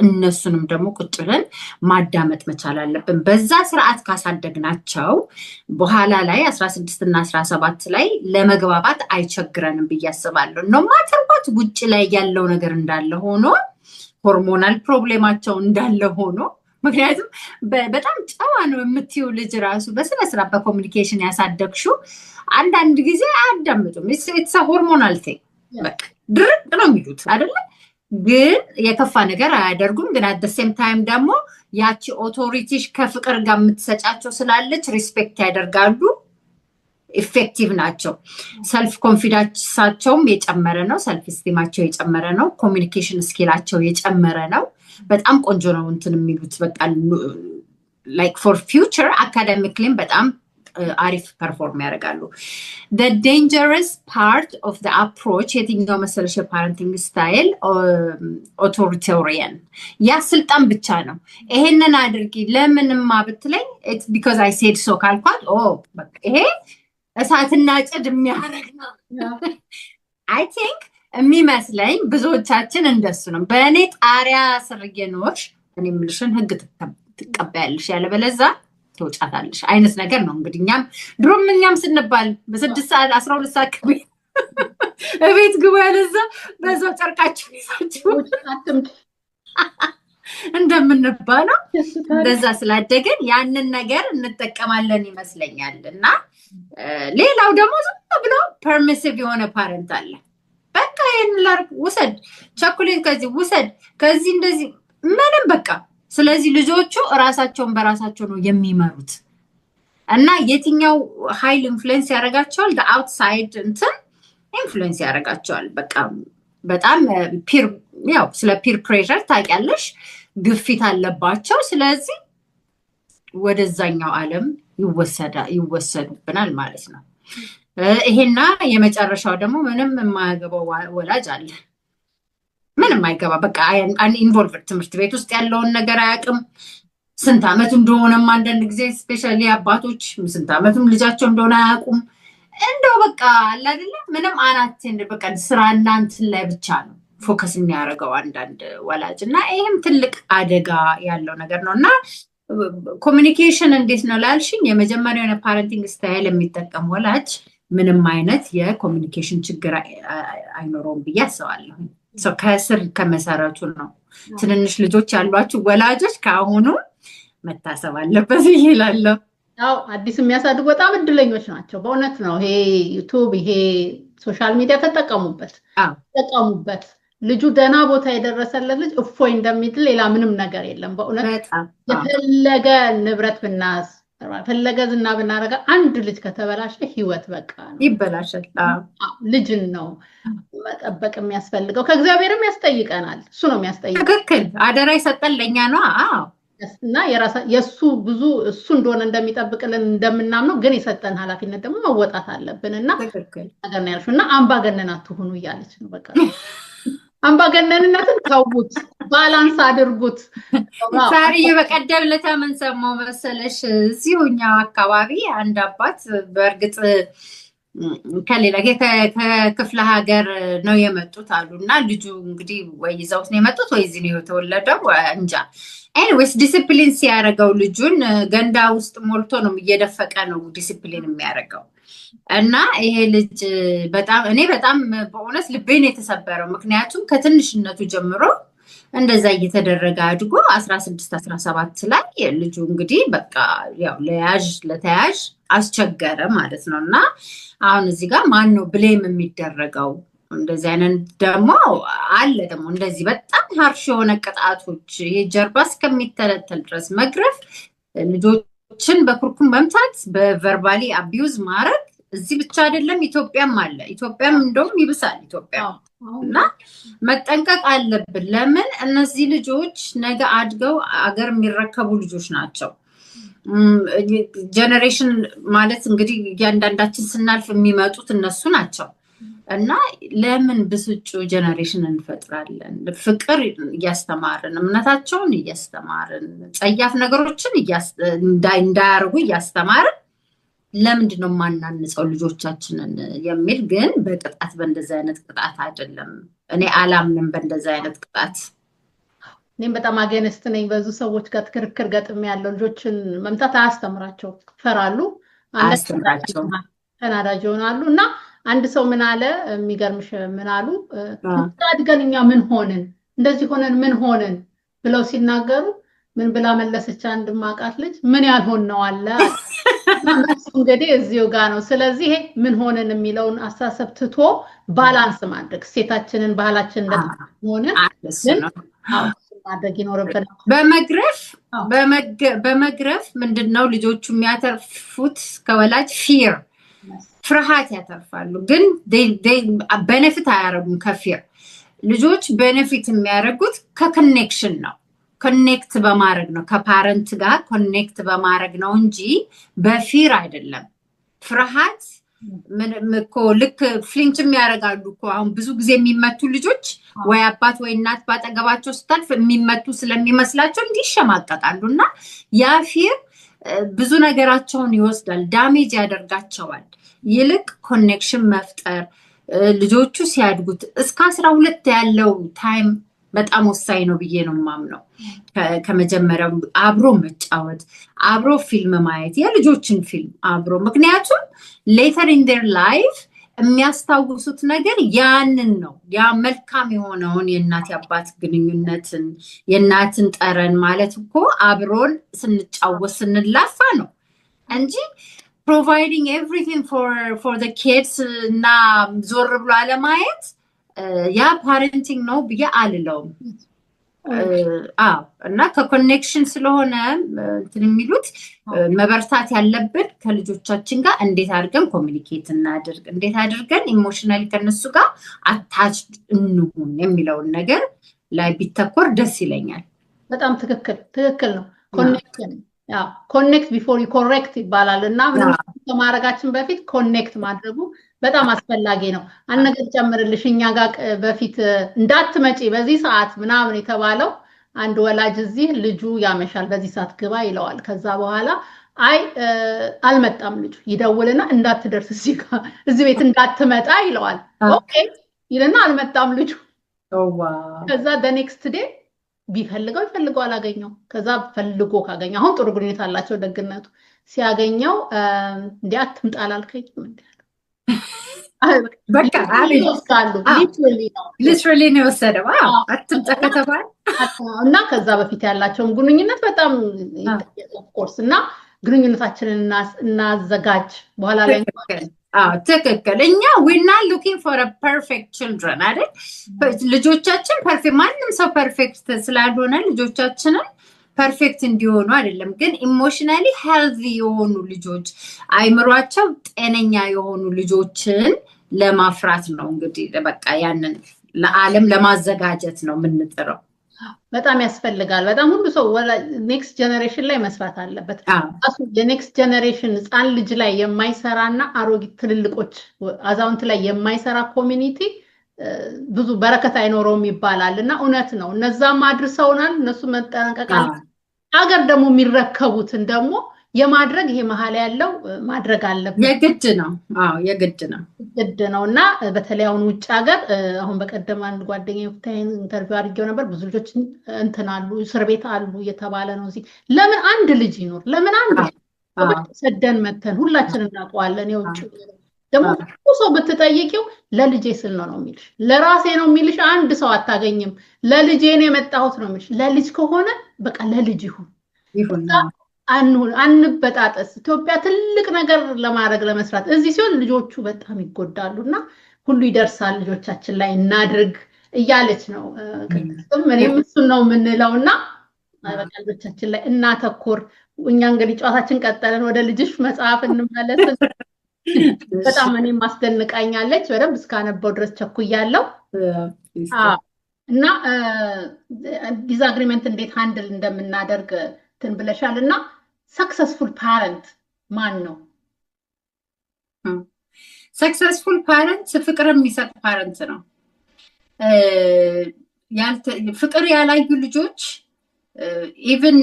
እነሱንም ደግሞ ቁጭ ብለን ማዳመጥ መቻል አለብን። በዛ ስርዓት ካሳደግናቸው በኋላ ላይ 16 እና 17 ላይ ለመግባባት አይቸግረንም ብዬ አስባለሁ። ኖ ማተር ዋት ውጭ ላይ ያለው ነገር እንዳለ ሆኖ ሆርሞናል ፕሮብሌማቸው እንዳለ ሆኖ ምክንያቱም በጣም ጨዋ ነው የምትይው ልጅ ራሱ በስነ ስርዓት በኮሚኒኬሽን ያሳደግሽው አንዳንድ ጊዜ አያዳምጡም። ኢትስ ሆርሞናል ቲንግ በቃ ድርቅ ነው የሚሉት አይደለ? ግን የከፋ ነገር አያደርጉም። ግን አት ሴም ታይም ደግሞ ያቺ ኦቶሪቲሽ ከፍቅር ጋር የምትሰጫቸው ስላለች ሪስፔክት ያደርጋሉ፣ ኢፌክቲቭ ናቸው። ሰልፍ ኮንፊደንሳቸውም የጨመረ ነው፣ ሰልፍ ስቲማቸው የጨመረ ነው፣ ኮሚኒኬሽን ስኪላቸው የጨመረ ነው። በጣም ቆንጆ ነው እንትን የሚሉት በቃ ላይክ ፎር ፊውቸር አካዳሚክሊም በጣም አሪፍ ፐርፎርም ያደርጋሉ። the dangerous part of the approach የትኛው መሰለሽ የፓረንቲንግ ስታይል ኦቶሪታሪያን ያ ስልጣን ብቻ ነው። ይሄንን አድርጊ ለምንማ ብትለኝ it's because I said so ካልኳት በቃ ይሄ እሳትና ጭድ የሚያደርግ ነው። I think የሚመስለኝ ብዙዎቻችን እንደሱ ነው። በእኔ ጣሪያ ስር እየኖርሽ እኔ የምልሽን ህግ ትቀበያለሽ ያለበለዚያ ትወጫታለሽ አይነት ነገር ነው። እንግዲህ እኛም ስንባል በ6 ሰዓት 12 ሰዓት እቤት ግቡ ያለዛ በዛው ጨርቃችሁ ይዛችሁ እንደምንባለው እንደዛ ስላደገን ያንን ነገር እንጠቀማለን ይመስለኛል። እና ሌላው ደግሞ ዝም ብሎ ፐርሚሲቭ የሆነ ፓረንት አለ። በቃ ይሄን ላርግ ውሰድ፣ ቸኮሌት ከዚህ ውሰድ፣ ከዚህ እንደዚህ ምንም በቃ። ስለዚህ ልጆቹ ራሳቸውን በራሳቸው ነው የሚመሩት። እና የትኛው ኃይል ኢንፍሉዌንስ ያደርጋቸዋል? አውትሳይድ እንትን ኢንፍሉዌንስ ያደርጋቸዋል። በቃ በጣም ፒር ያው ስለ ፒር ፕሬሸር ታውቂያለሽ፣ ግፊት አለባቸው። ስለዚህ ወደዛኛው ዓለም ይወሰዱብናል ማለት ነው። ይሄና የመጨረሻው ደግሞ ምንም የማያገባው ወላጅ አለ። ምንም አይገባ በቃ ኢንቮልቭድ ትምህርት ቤት ውስጥ ያለውን ነገር አያውቅም። ስንት ዓመቱ እንደሆነም አንዳንድ ጊዜ ስፔሻሊ አባቶች ስንት ዓመቱም ልጃቸው እንደሆነ አያውቁም። እንደው በቃ አለ አይደለ ምንም አናትን በቃ ስራና እንትን ላይ ብቻ ነው ፎከስ የሚያደርገው አንዳንድ ወላጅ። እና ይሄም ትልቅ አደጋ ያለው ነገር ነው። እና ኮሚኒኬሽን እንዴት ነው ላልሽኝ የመጀመሪያው የሆነ ፓረንቲንግ ስታይል የሚጠቀም ወላጅ ምንም አይነት የኮሚኒኬሽን ችግር አይኖረውም ብዬ አስባለሁ። ከስር ከመሰረቱ ነው። ትንንሽ ልጆች ያሏችሁ ወላጆች ከአሁኑ መታሰብ አለበት ይላለው። ያው አዲስ የሚያሳድጉ በጣም እድለኞች ናቸው በእውነት ነው። ይሄ ዩቲዩብ ይሄ ሶሻል ሚዲያ ተጠቀሙበት። ልጁ ደህና ቦታ የደረሰለት ልጅ እፎይ እንደሚል ሌላ ምንም ነገር የለም በእውነት። የፈለገ ንብረት ፈለገ ዝና ብናረጋ አንድ ልጅ ከተበላሸ ህይወት በቃ ይበላሻል። ልጅን ነው መጠበቅ የሚያስፈልገው። ከእግዚአብሔርም ያስጠይቀናል። እሱ ነው የሚያስጠይቀው። ትክክል። አደራ ይሰጠን ለኛ ነው። እና የሱ ብዙ እሱ እንደሆነ እንደሚጠብቅልን እንደምናምነው ግን የሰጠን ኃላፊነት ደግሞ መወጣት አለብን። እና ነገር ያልሽ እና አምባገነን አትሁኑ እያለች ነው በቃ። አምባገነንነትን ተውት፣ ባላንስ አድርጉት። ሳሪዬ በቀደም ለታ ምን ሰማው መሰለሽ? እዚሁኛ አካባቢ አንድ አባት በእርግጥ ከሌላ ከክፍለ ሀገር ነው የመጡት አሉና ልጁ እንግዲህ ወይ ይዘውት ነው የመጡት ወይ እዚህ ነው የተወለደው እንጃ። ኤኒዌይስ ዲሲፕሊን ሲያደርገው ልጁን ገንዳ ውስጥ ሞልቶ ነው እየደፈቀ ነው ዲሲፕሊን የሚያደርገው። እና ይሄ ልጅ እኔ በጣም በእውነት ልቤን የተሰበረው ምክንያቱም ከትንሽነቱ ጀምሮ እንደዛ እየተደረገ አድጎ 16 17 ላይ ልጁ እንግዲህ በቃ ያው ለተያዥ አስቸገረ ማለት ነው። እና አሁን እዚህ ጋር ማን ነው ብሌም የሚደረገው? እንደዚህ አይነት ደግሞ አለ ደግሞ እንደዚህ በጣም ሀርሽ የሆነ ቅጣቶች ይሄ ጀርባ እስከሚተለተል ድረስ መግረፍ፣ ልጆችን በኩርኩም መምታት፣ በቨርባሊ አቢዩዝ ማድረግ እዚህ ብቻ አይደለም፣ ኢትዮጵያም አለ። ኢትዮጵያም እንደውም ይብሳል ኢትዮጵያ። እና መጠንቀቅ አለብን። ለምን እነዚህ ልጆች ነገ አድገው አገር የሚረከቡ ልጆች ናቸው። ጀነሬሽን ማለት እንግዲህ እያንዳንዳችን ስናልፍ የሚመጡት እነሱ ናቸው። እና ለምን ብስጩ ጀነሬሽን እንፈጥራለን? ፍቅር እያስተማርን እምነታቸውን እያስተማርን ጸያፍ ነገሮችን እንዳያርጉ እያስተማርን ለምንድን ነው የማናንጸው ልጆቻችንን የሚል ግን በቅጣት በእንደዚህ አይነት ቅጣት አይደለም። እኔ አላምንም በእንደዚህ አይነት ቅጣት። እኔም በጣም አገነስት ነኝ። ብዙ ሰዎች ጋር ክርክር ገጥም ያለው ልጆችን መምታት አያስተምራቸው፣ ፈራሉ፣ አያስተምራቸው፣ ተናዳጅ ይሆናሉ። እና አንድ ሰው ምን አለ የሚገርምሽ፣ ምን አሉ አድገን እኛ ምን ሆንን እንደዚህ ሆነን ምን ሆንን ብለው ሲናገሩ ምን ብላ መለሰች አንድ ማቃት ልጅ፣ ምን ያልሆን ነው አለ። እንግዲህ እዚሁ ጋር ነው። ስለዚህ ምን ሆነን የሚለውን አስተሳሰብ ትቶ ባላንስ ማድረግ ሴታችንን ባህላችንን እንደሆነ ማድረግ ይኖርብናል። በመግረፍ ምንድነው ልጆቹ የሚያተርፉት ከወላጅ ፊር ፍርሃት ያተርፋሉ። ግን ቤኔፊት አያረጉም ከፊር። ልጆች ቤኔፊት የሚያደርጉት ከኮኔክሽን ነው፣ ኮኔክት በማድረግ ነው፣ ከፓረንት ጋር ኮኔክት በማድረግ ነው እንጂ በፊር አይደለም። ፍርሃት እኮ ልክ ፍሊንችም ያደርጋሉ እኮ። አሁን ብዙ ጊዜ የሚመቱ ልጆች ወይ አባት ወይ እናት ባጠገባቸው ስታልፍ የሚመቱ ስለሚመስላቸው እንዲሸማቀቃሉ። እና ያ ፊር ብዙ ነገራቸውን ይወስዳል፣ ዳሜጅ ያደርጋቸዋል። ይልቅ ኮኔክሽን መፍጠር ልጆቹ ሲያድጉት እስከ 12 ያለው ታይም በጣም ወሳኝ ነው ብዬ ነው የማምነው። ከመጀመሪያው አብሮ መጫወት፣ አብሮ ፊልም ማየት፣ የልጆችን ፊልም አብሮ። ምክንያቱም ሌተር ኢን ዴር ላይፍ የሚያስታውሱት ነገር ያንን ነው። ያ መልካም የሆነውን የእናት የአባት ግንኙነትን፣ የእናትን ጠረን ማለት እኮ አብሮን ስንጫወት ስንላፋ ነው እንጂ providing everything for the kids እና ዞር ብሎ አለማየት ያ ፓረንቲንግ ነው ብዬ አልለውም። እና ከኮኔክሽን ስለሆነ እንትን የሚሉት መበርታት ያለብን ከልጆቻችን ጋር እንዴት አድርገን ኮሚኒኬት እናድርግ፣ እንዴት አድርገን ኢሞሽናሊ ከነሱ ጋር አታችድ እንሁን የሚለውን ነገር ላይ ቢተኮር ደስ ይለኛል። በጣም ትክክል ነው። ኮኔክት ቢፎር ዩ ኮሬክት ይባላል። እና ከማድረጋችን በፊት ኮኔክት ማድረጉ በጣም አስፈላጊ ነው። አንድ ነገር ጨምርልሽ፣ እኛ ጋር በፊት እንዳትመጪ በዚህ ሰዓት ምናምን የተባለው አንድ ወላጅ እዚህ ልጁ ያመሻል በዚህ ሰዓት ግባ ይለዋል። ከዛ በኋላ አይ አልመጣም ልጁ ይደውልና እንዳትደርስ እዚህ ቤት እንዳትመጣ ይለዋል። ኦኬ ይልና አልመጣም ልጁ። ከዛ the next day ቢፈልገው አላገኘው። ከዛ ፈልጎ ካገኘ አሁን ጥሩ ግንኙነት አላቸው። ደግነቱ ሲያገኘው እንዴ አትምጣ አላልከኝም እንዴ በቃ ሊትራሊ ነው ወሰደው አትምጣ ከተባለ። እና ከዛ በፊት ያላቸውን ግንኙነት በጣም ኦፍ ኮርስ እና ግንኙነታችንን እናዘጋጅ በኋላ ላይ ትክክል። እኛ we're not looking for a perfect children አይደል? ልጆቻችን ፐርፌክት፣ ማንም ሰው ፐርፌክት ስላልሆነ ልጆቻችንን ፐርፌክት እንዲሆኑ አይደለም፣ ግን ኢሞሽናሊ ሄልዚ የሆኑ ልጆች፣ አይምሯቸው ጤነኛ የሆኑ ልጆችን ለማፍራት ነው እንግዲህ በቃ ያንን ለዓለም ለማዘጋጀት ነው የምንጥረው። በጣም ያስፈልጋል። በጣም ሁሉ ሰው ኔክስት ጀነሬሽን ላይ መስራት አለበት። የኔክስት ጀነሬሽን ህፃን ልጅ ላይ የማይሰራና አሮጊት ትልልቆች አዛውንት ላይ የማይሰራ ኮሚኒቲ ብዙ በረከት አይኖረውም ይባላል። እና እውነት ነው። እነዛም አድርሰውናል፣ እነሱ መጠንቀቃል። ሀገር ደግሞ የሚረከቡትን ደግሞ የማድረግ ይሄ መሀል ያለው ማድረግ አለበት። የግድ ነው። የግድ ነው። እና በተለይ አሁን ውጭ ሀገር አሁን በቀደም አንድ ጓደኛዬ ፍታይን ኢንተርቪው አድርጌው ነበር። ብዙ ልጆች እንትን አሉ፣ እስር ቤት አሉ እየተባለ ነው። እዚህ ለምን አንድ ልጅ ይኖር? ለምን አንድ ሰደን መተን ሁላችንም እናውቀዋለን። የውጭ ደግሞ ሰው ብትጠይቂው ለልጄ ስል ነው የሚልሽ። ለራሴ ነው የሚልሽ አንድ ሰው አታገኝም። ለልጄ ነው የመጣሁት ነው የሚልሽ። ለልጅ ከሆነ በቃ ለልጅ ይሁን። አንበጣጠስ። ኢትዮጵያ ትልቅ ነገር ለመስራት እዚህ ሲሆን ልጆቹ በጣም ይጎዳሉና ሁሉ ይደርሳል ልጆቻችን ላይ እናድርግ እያለች ነው። እኔም እሱን ነው የምንለውና በቃ ልጆቻችን ላይ እናተኩር። እኛ እንግዲህ ጨዋታችን ቀጠለን። ወደ ልጅሽ መጽሐፍ እንመለስ። በጣም እኔም ማስደንቃኛለች። በደንብ እስካነበው ድረስ ቸኩያለሁ። እና ዲስአግሪመንት እንዴት ሃንድል እንደምናደርግ እንትን ብለሻል። እና ሰክሰስፉል ፓረንት ማን ነው? ሰክሰስፉል ፓረንት ፍቅር የሚሰጥ ፓረንት ነው። ፍቅር ያላዩ ልጆች ኢቭን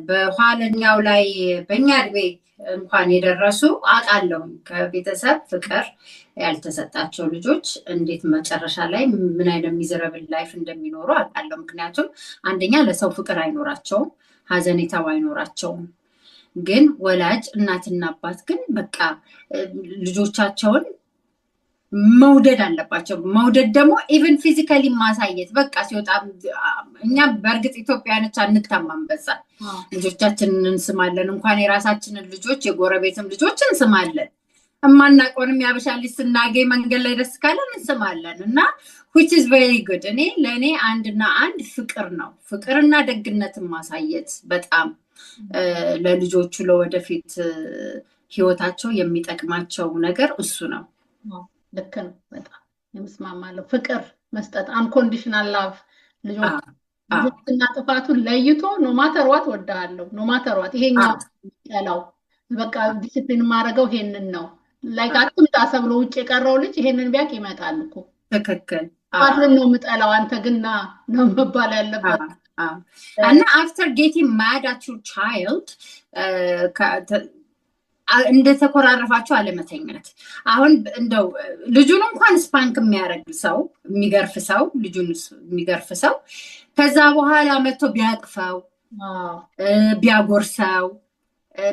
በኋለኛው ላይ በእኛ እድሜ እንኳን የደረሱ አውቃለሁ። ከቤተሰብ ፍቅር ያልተሰጣቸው ልጆች እንዴት መጨረሻ ላይ ምን አይነት ሚዘረብል ላይፍ እንደሚኖሩ አውቃለሁ። ምክንያቱም አንደኛ ለሰው ፍቅር አይኖራቸውም፣ ሀዘኔታው አይኖራቸውም። ግን ወላጅ እናትና አባት ግን በቃ ልጆቻቸውን መውደድ አለባቸው። መውደድ ደግሞ ኢቨን ፊዚካሊ ማሳየት በቃ ሲወጣ እኛ በእርግጥ ኢትዮጵያኖች አንታማም በዛ ልጆቻችንን እንስማለን። እንኳን የራሳችንን ልጆች የጎረቤትም ልጆች እንስማለን። እማናውቀውንም ያበሻ ልጅ ስናገኝ መንገድ ላይ ደስ ካለን እንስማለን። እና which is very good። ለእኔ አንድና አንድ ፍቅር ነው። ፍቅርና ደግነትን ማሳየት በጣም ለልጆቹ ለወደፊት ህይወታቸው የሚጠቅማቸው ነገር እሱ ነው። ልክ ነው። በጣም የምስማማለሁ። ፍቅር መስጠት አንኮንዲሽናል ላቭ ልጆችና ጥፋቱን ለይቶ ኖ ማተር ዋት ወዳለሁ ኖ ማተር ዋት ይሄኛው ያለው በቃ ዲሲፕሊን ማድረገው ይሄንን ነው። ላይክ አትምጣ ሰብሎ ውጭ የቀረው ልጅ ይሄንን ቢያቅ ይመጣል እኮ። ትክክል። አሁን ነው የምጠላው አንተ ግና ነው መባል ያለበት። እና after getting mad at your child እንደተኮራረፋቸው አለመተኛት። አሁን እንደው ልጁን እንኳን ስፓንክ የሚያደርግ ሰው የሚገርፍ ሰው ልጁን የሚገርፍ ሰው ከዛ በኋላ መጥቶ ቢያቅፈው ቢያጎርሰው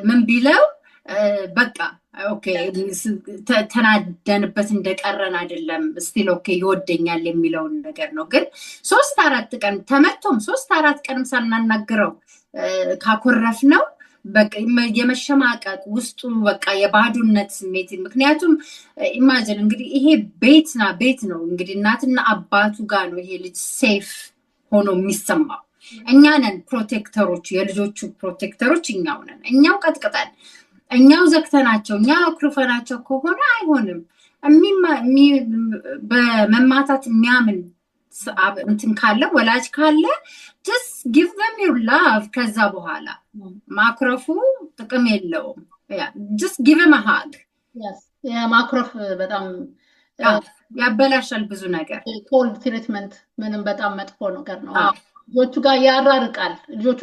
ምን ቢለው በቃ ኦኬ ተናደንበት እንደቀረን አይደለም ስቲል ኦኬ ይወደኛል የሚለውን ነገር ነው። ግን 3-4 ቀን ተመቶም 3-4 ቀንም ሳናናግረው ካኮረፍ ነው በቃ የመሸማቀቅ ውስጡ በቃ የባዶነት ስሜት። ምክንያቱም ኢማጂን እንግዲህ ይሄ ቤት ነው እንግዲህ እናትና አባቱ ጋር ነው ይሄ ልጅ ሴፍ ሆኖ የሚሰማው። እኛ ነን ፕሮቴክተሮቹ፣ የልጆቹ ፕሮቴክተሮች እኛው ነን። እኛው ቀጥቅጠን እኛው ዘግተናቸው እኛው አክሩፈናቸው ከሆነ አይሆንም። በመማታት የሚያምን እንትን ካለ ወላጅ ካለ just give them your love። ከዛ በኋላ ማክረፉ ጥቅም የለውም። just give them a hug። ማክረፍ በጣም ያበላሻል ብዙ ነገር። ኮልድ ትሪትመንት ምንም በጣም መጥፎ ነገር ነው። ልጆቹ ጋር ያራርቃል። ልጆቹ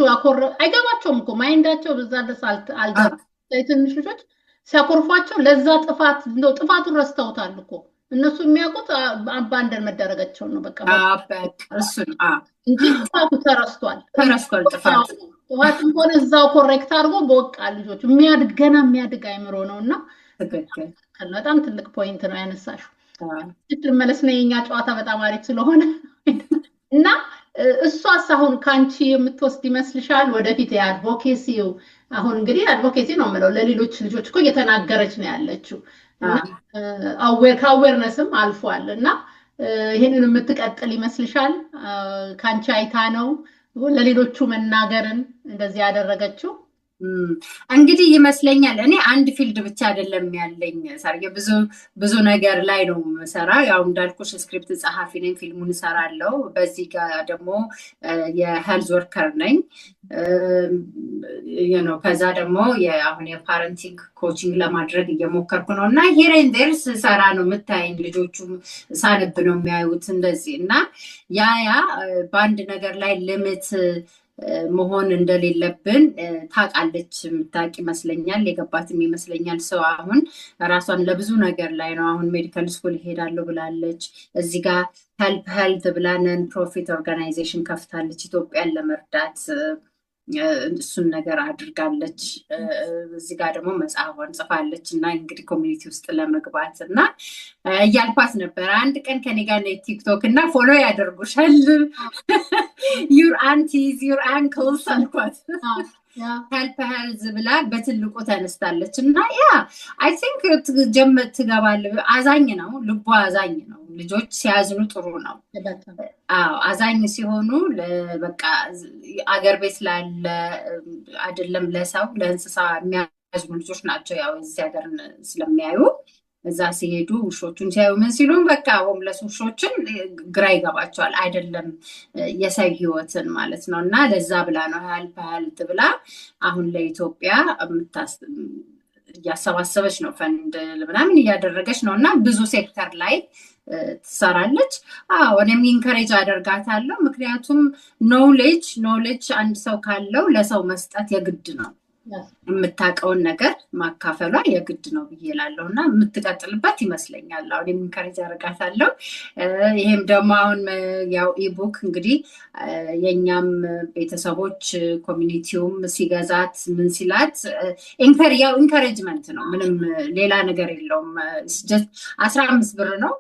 አይገባቸውም እኮ ማይንዳቸው በዛ ደስ አልገባም። ትንሽ ልጆች ሲያኮርፏቸው ለዛ ጥፋቱን ረስተውታል እኮ። እነሱ የሚያውቁት አባንደር መደረጋቸው ነው በቃ እሱን እንጂ ጥፋቱ ተረስቷል። ጥፋት እንኳን እዛው ኮሬክት አድርጎ በቃ ልጆቹ ገና የሚያድግ አይምሮ ነውና በጣም ትልቅ ፖይንት ነው ያነሳሽው። ልመለስ ነው የኛ ጨዋታ በጣም አሪፍ ስለሆነ እና እሷስ አሁን ካንቺ የምትወስድ ይመስልሻል ወደፊት የአድቮኬሲው? አሁን እንግዲህ አድቮኬሲ ነው የምለው ለሌሎች ልጆች እኮ እየተናገረች ነው ያለችው። ከአዌርነስም አልፏል እና ይህንን የምትቀጥል ይመስልሻል? ካንቺ አይታ ነው ለሌሎቹ መናገርን እንደዚህ ያደረገችው? እንግዲህ ይመስለኛል። እኔ አንድ ፊልድ ብቻ አይደለም ያለኝ ሰርጌ፣ ብዙ ነገር ላይ ነው ሰራ። ያው እንዳልኩሽ ስክሪፕት ጸሐፊ ነኝ፣ ፊልሙን እሰራለሁ። በዚህ ጋር ደግሞ የሄልዝ ወርከር ነኝ። ከዛ ደግሞ አሁን የፓረንቲንግ ኮቺንግ ለማድረግ እየሞከርኩ ነው እና ሄሬን ደርስ ሰራ ነው የምታይኝ። ልጆቹ ሳነብ ነው የሚያዩት እንደዚህ እና ያ በአንድ ነገር ላይ ልምት መሆን እንደሌለብን ታውቃለች፣ የምታውቅ ይመስለኛል፣ የገባትም ይመስለኛል። ሰው አሁን ራሷን ለብዙ ነገር ላይ ነው። አሁን ሜዲካል ስኩል ይሄዳለሁ ብላለች። እዚህ ጋር ሄልፕ ሄልት ብላ ነን ፕሮፊት ኦርጋናይዜሽን ከፍታለች ኢትዮጵያን ለመርዳት እሱን ነገር አድርጋለች። እዚህ ጋር ደግሞ መጽሐፏን ጽፋለች እና እንግዲህ ኮሚኒቲ ውስጥ ለመግባት እና እያልኳት ነበር አንድ ቀን ከኔ ጋር ቲክቶክ እና ፎሎ ያደርጉሻል ዩር አንቲዝ ዩር አንክልስ አልኳት። ሄልፕ ሄልዝ ብላ በትልቁ ተነስታለች እና ያ አይ ቲንክ ትገባለህ። አዛኝ ነው፣ ልቧ አዛኝ ነው። ልጆች ሲያዝኑ ጥሩ ነው። አዎ አዛኝ ሲሆኑ በቃ አገር ቤት ላለ አይደለም ለሰው ለእንስሳ የሚያዝኑ ልጆች ናቸው። ያው እዚህ ሀገር ስለሚያዩ እዛ ሲሄዱ ውሾቹን ሲያዩ ምን ሲሉም በቃ ሆምለስ ውሾችን ግራ ይገባቸዋል። አይደለም የሰው ህይወትን ማለት ነው። እና ለዛ ብላ ነው ሄልፕ ብላ አሁን ለኢትዮጵያ እያሰባሰበች ነው፣ ፈንድ ምናምን እያደረገች ነው እና ብዙ ሴክተር ላይ ትሰራለች። እኔም ኢንከሬጅ አደርጋታለሁ። ምክንያቱም ኖሌጅ አንድ ሰው ካለው ለሰው መስጠት የግድ ነው። የምታውቀውን ነገር ማካፈሏ የግድ ነው ብዬ እላለሁ እና የምትቀጥልበት ይመስለኛል። አሁን ኢንከሬጅ አደርጋታለሁ። ይሄም ደግሞ አሁን ያው ኢቡክ እንግዲህ የእኛም ቤተሰቦች ኮሚኒቲውም ሲገዛት ምን ሲላት ያው ኢንከሬጅመንት ነው፣ ምንም ሌላ ነገር የለውም። 15 ብር ነው።